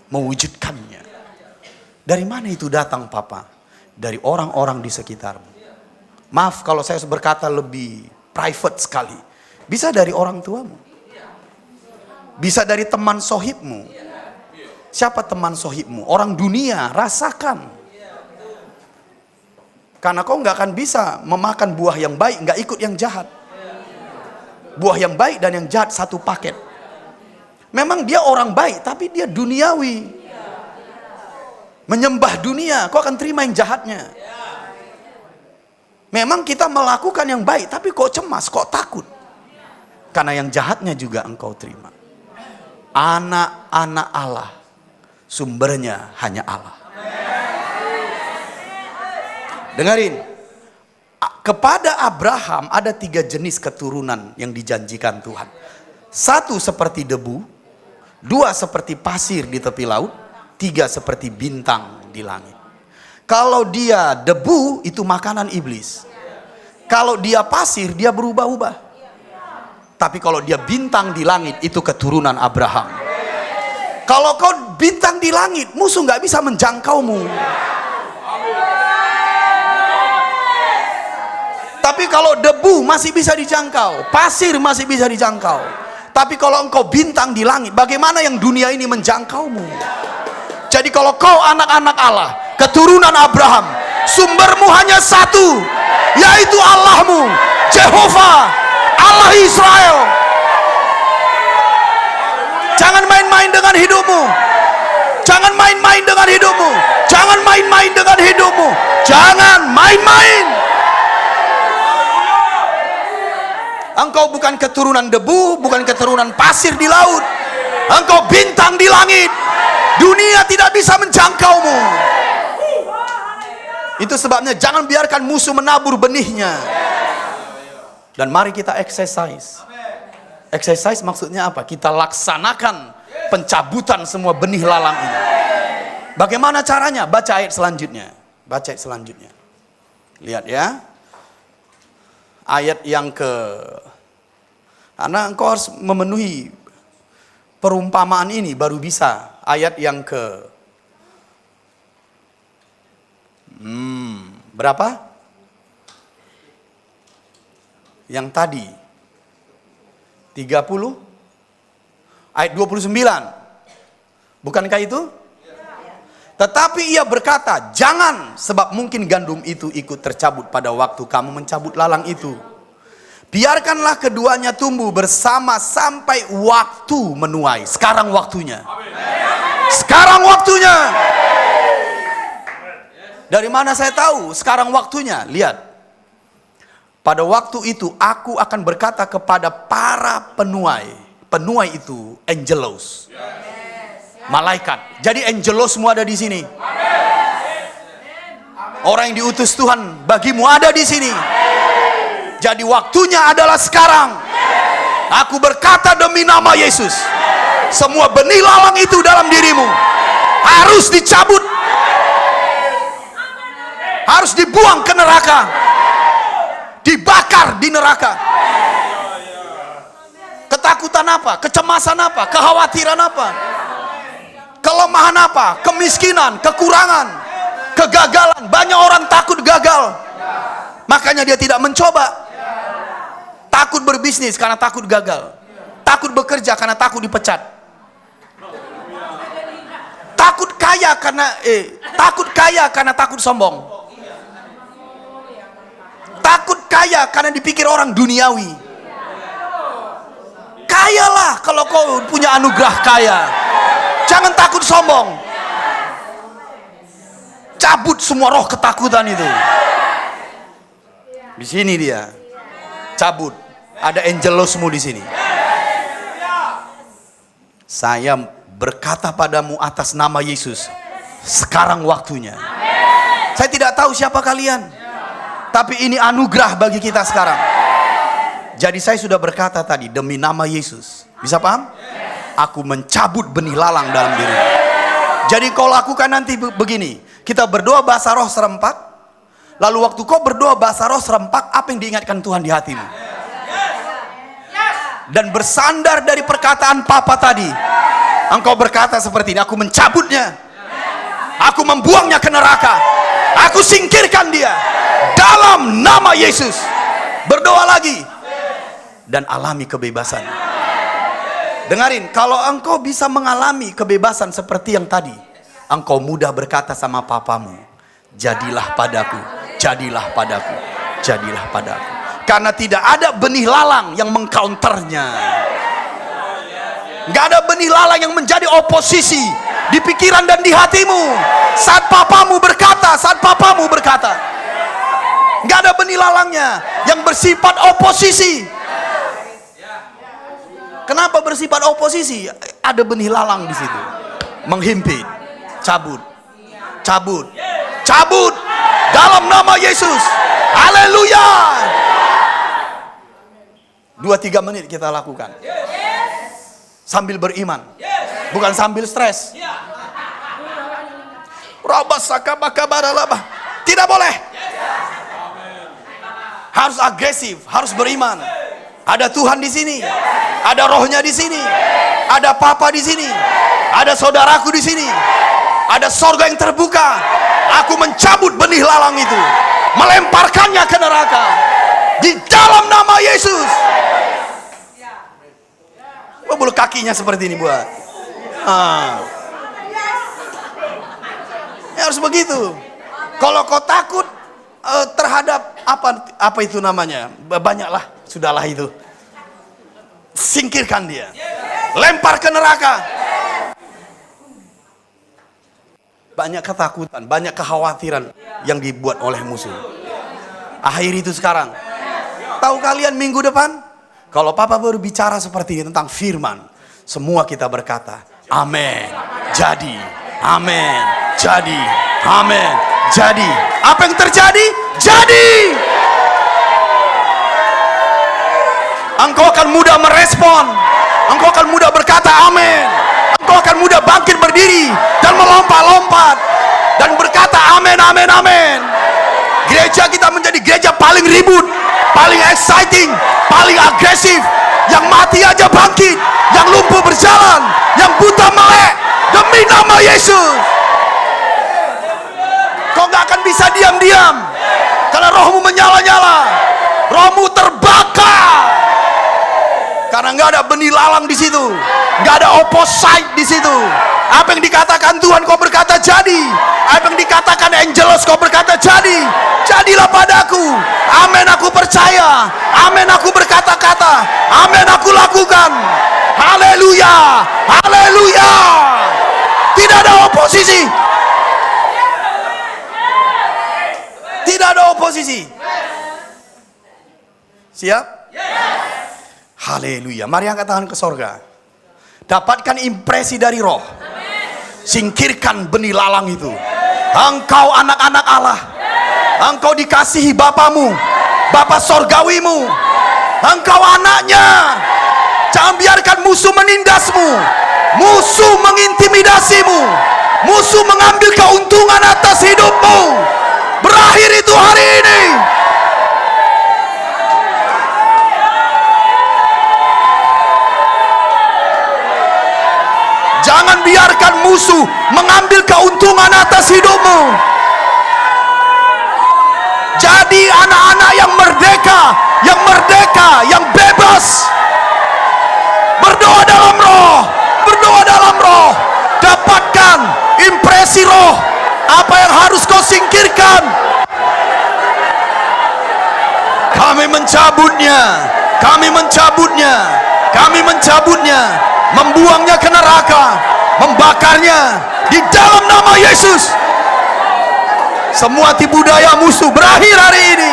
[SPEAKER 4] mewujudkannya. Dari mana itu datang, Papa? Dari orang-orang di sekitarmu. Maaf kalau saya berkata lebih private sekali. Bisa dari orang tuamu. Bisa dari teman sohibmu. Siapa teman sohibmu? Orang dunia, rasakan. Karena kau nggak akan bisa memakan buah yang baik, nggak ikut yang jahat. Buah yang baik dan yang jahat satu paket. Memang dia orang baik, tapi dia duniawi. Menyembah dunia, kau akan terima yang jahatnya. Memang kita melakukan yang baik, tapi kau cemas, kau takut. Karena yang jahatnya juga engkau terima. Anak-anak Allah, sumbernya hanya Allah. Dengarin, kepada Abraham ada 3 jenis keturunan yang dijanjikan Tuhan. 1 seperti debu, 2 seperti pasir di tepi laut, 3 seperti bintang di langit. Kalau dia debu, itu makanan iblis. Kalau dia pasir, dia berubah-ubah. Tapi kalau dia bintang di langit, itu keturunan Abraham. Kalau kau bintang di langit, musuh nggak bisa menjangkaumu. Tapi kalau debu masih bisa dijangkau, pasir masih bisa dijangkau. Tapi kalau engkau bintang di langit, bagaimana yang dunia ini menjangkaumu? Jadi kalau kau anak-anak Allah, keturunan Abraham, sumbermu hanya satu, yaitu Allahmu, Jehovah, Allah Israel. Jangan main-main dengan hidupmu. Jangan main-main dengan hidupmu. Jangan main-main dengan hidupmu. Jangan main-main. Engkau bukan keturunan debu, bukan keturunan pasir di laut. Engkau bintang di langit. Dunia tidak bisa menjangkaumu. Itu sebabnya jangan biarkan musuh menabur benihnya. Dan mari kita exercise. Exercise maksudnya apa? Kita laksanakan pencabutan semua benih lalang ini. Bagaimana caranya? Baca ayat selanjutnya. Baca ayat selanjutnya. Lihat ya. Ayat yang karena engkau harus memenuhi perumpamaan ini baru bisa. Ayat yang berapa? Yang tadi 30 ayat 29. Bukankah itu? Tetapi ia berkata, jangan, sebab mungkin gandum itu ikut tercabut pada waktu kamu mencabut lalang itu. Biarkanlah keduanya tumbuh bersama sampai waktu menuai. Sekarang waktunya. Sekarang waktunya. Dari mana saya tahu sekarang waktunya? Lihat. Pada waktu itu aku akan berkata kepada para penuai. Penuai itu angelos. Malaikat. Jadi angelos semua ada di sini. Orang yang diutus Tuhan bagimu ada di sini. Jadi waktunya adalah sekarang. Aku berkata demi nama Yesus, semua benih lalang itu dalam dirimu harus dicabut, harus dibuang ke neraka, dibakar di neraka. Ketakutan apa? Kecemasan apa? Kekhawatiran apa? Kelemahan apa? Kemiskinan, kekurangan, kegagalan. Banyak orang takut gagal, makanya dia tidak mencoba. Takut berbisnis karena takut gagal. Takut bekerja karena takut dipecat. Takut kaya karena takut sombong. Takut kaya karena dipikir orang duniawi. Kayalah kalau kau punya anugerah kaya. Jangan takut sombong. Cabut semua roh ketakutan itu. Di sini dia. Cabut. Ada angelosmu di sini. Saya berkata padamu atas nama Yesus, sekarang waktunya. Saya tidak tahu siapa kalian, tapi ini anugerah bagi kita sekarang. Jadi saya sudah berkata tadi, demi nama Yesus. Bisa paham? Aku mencabut benih lalang dalam diri. Jadi kau lakukan nanti begini. Kita berdoa bahasa roh serempak. Lalu waktu kau berdoa bahasa roh serempak, apa yang diingatkan Tuhan di hatimu? Dan bersandar dari perkataan Papa tadi, engkau berkata seperti ini, aku mencabutnya, aku membuangnya ke neraka, aku singkirkan dia dalam nama Yesus. Berdoa lagi dan alami kebebasan. Dengarin, kalau engkau bisa mengalami kebebasan seperti yang tadi, engkau mudah berkata sama papamu, jadilah padaku, jadilah padaku, jadilah padaku. Karena tidak ada benih lalang yang mengcounternya. Gak ada benih lalang yang menjadi oposisi di pikiran dan di hatimu saat papamu berkata, Gak ada benih lalangnya yang bersifat oposisi. Kenapa bersifat oposisi? Ada benih lalang di situ. Menghimpit, cabut, cabut, cabut dalam nama Yesus. Haleluya. 2-3 menit kita lakukan. Sambil beriman, bukan sambil stres. Tidak boleh. Harus agresif, harus beriman. Ada Tuhan di sini, ada rohnya di sini, ada Papa di sini, ada saudaraku di sini, ada sorga yang terbuka. Aku mencabut benih lalang itu, melemparkannya ke neraka di dalam nama Yesus. Bulu kakinya seperti ini buat. Ya harus begitu. Kalau kau takut terhadap apa itu namanya, banyaklah, sudahlah itu. Singkirkan dia, lempar ke neraka. Banyak ketakutan, banyak kekhawatiran yang dibuat oleh musuh. Akhir itu sekarang. Tahu kalian minggu depan, kalau Papa berbicara seperti ini tentang firman, semua kita berkata, amin, jadi, amin, jadi, amin, jadi. Apa yang terjadi? Jadi. Engkau akan mudah merespon, engkau akan mudah berkata amin, engkau akan mudah bangkit berdiri dan melompat-lompat dan berkata amin, amin, amin. Gereja kita menjadi gereja paling ribut, paling exciting, paling agresif. Yang mati aja bangkit, yang lumpuh berjalan, yang buta melek demi nama Yesus. Kau gak akan bisa diam-diam karena rohmu menyala-nyala, rohmu terbakar. Karena nggak ada benih lalang di situ, nggak ada opposite di situ. Apa yang dikatakan Tuhan, kau berkata jadi. Apa yang dikatakan angelos, kau berkata jadi. Jadilah padaku. Amin, aku percaya. Amin, aku berkata-kata. Amin, aku lakukan. Haleluya, haleluya. Tidak ada oposisi. Tidak ada oposisi. Siap? Haleluya. Mari angkat tangan ke sorga. Dapatkan impresi dari roh. Singkirkan benih lalang itu. Engkau anak-anak Allah. Engkau dikasihi Bapamu, Bapa sorgawimu. Engkau anaknya. Jangan biarkan musuh menindasmu, musuh mengintimidasimu, musuh mengambil keuntungan atas hidupmu. Berakhir itu hari ini. Jangan biarkan musuh mengambil keuntungan atas hidupmu. Jadi anak-anak yang merdeka, yang merdeka, yang bebas. Berdoa dalam roh, berdoa dalam roh. Dapatkan impresi roh, apa yang harus kau singkirkan. Kami mencabutnya, kami mencabutnya, kami mencabutnya, membuangnya ke neraka, membakarnya di dalam nama Yesus. Semua tipu daya musuh berakhir hari ini.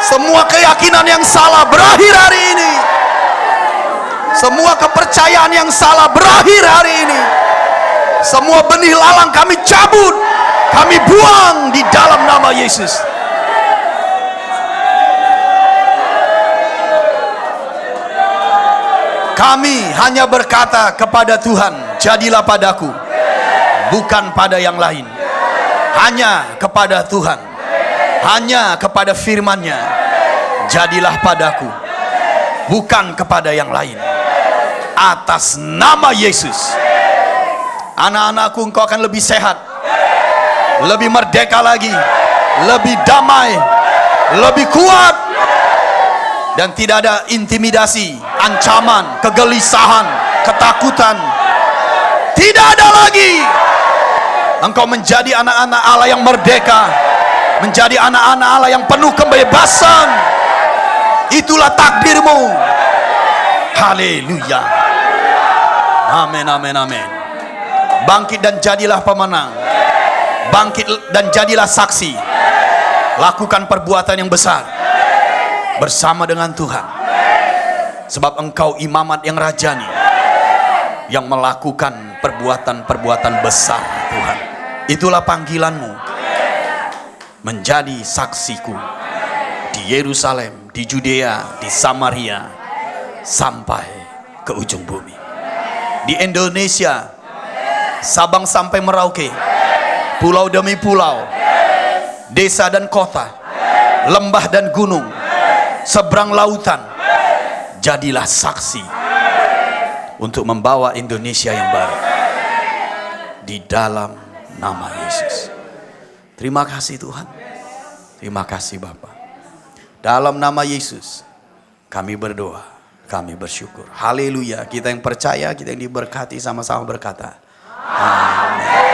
[SPEAKER 4] Semua keyakinan yang salah berakhir hari ini. Semua kepercayaan yang salah berakhir hari ini. Semua benih lalang kami cabut, kami buang di dalam nama Yesus. Kami hanya berkata kepada Tuhan, jadilah padaku, bukan pada yang lain. Hanya kepada Tuhan, hanya kepada firman-Nya, jadilah padaku, bukan kepada yang lain. Atas nama Yesus, anak-anakku, engkau akan lebih sehat, lebih merdeka lagi, lebih damai, lebih kuat, dan tidak ada intimidasi, ancaman, kegelisahan, ketakutan. Tidak ada lagi. Engkau menjadi anak-anak Allah yang merdeka, menjadi anak-anak Allah yang penuh kebebasan. Itulah takdirmu. Haleluya. Amin, amin, amin. Bangkit dan jadilah pemenang. Bangkit dan jadilah saksi. Lakukan perbuatan yang besar bersama dengan Tuhan. Sebab engkau imamat yang rajani, yang melakukan perbuatan-perbuatan besar Tuhan. Itulah panggilanmu, menjadi saksiku di Yerusalem, di Judea, di Samaria, sampai ke ujung bumi. Di Indonesia, Sabang sampai Merauke, pulau demi pulau, desa dan kota, lembah dan gunung, seberang lautan, jadilah saksi untuk membawa Indonesia yang baru di dalam nama Yesus. Terima kasih Tuhan, terima kasih Bapa. Dalam nama Yesus kami berdoa, kami bersyukur. Haleluya. Kita yang percaya, kita yang diberkati, sama-sama berkata amin.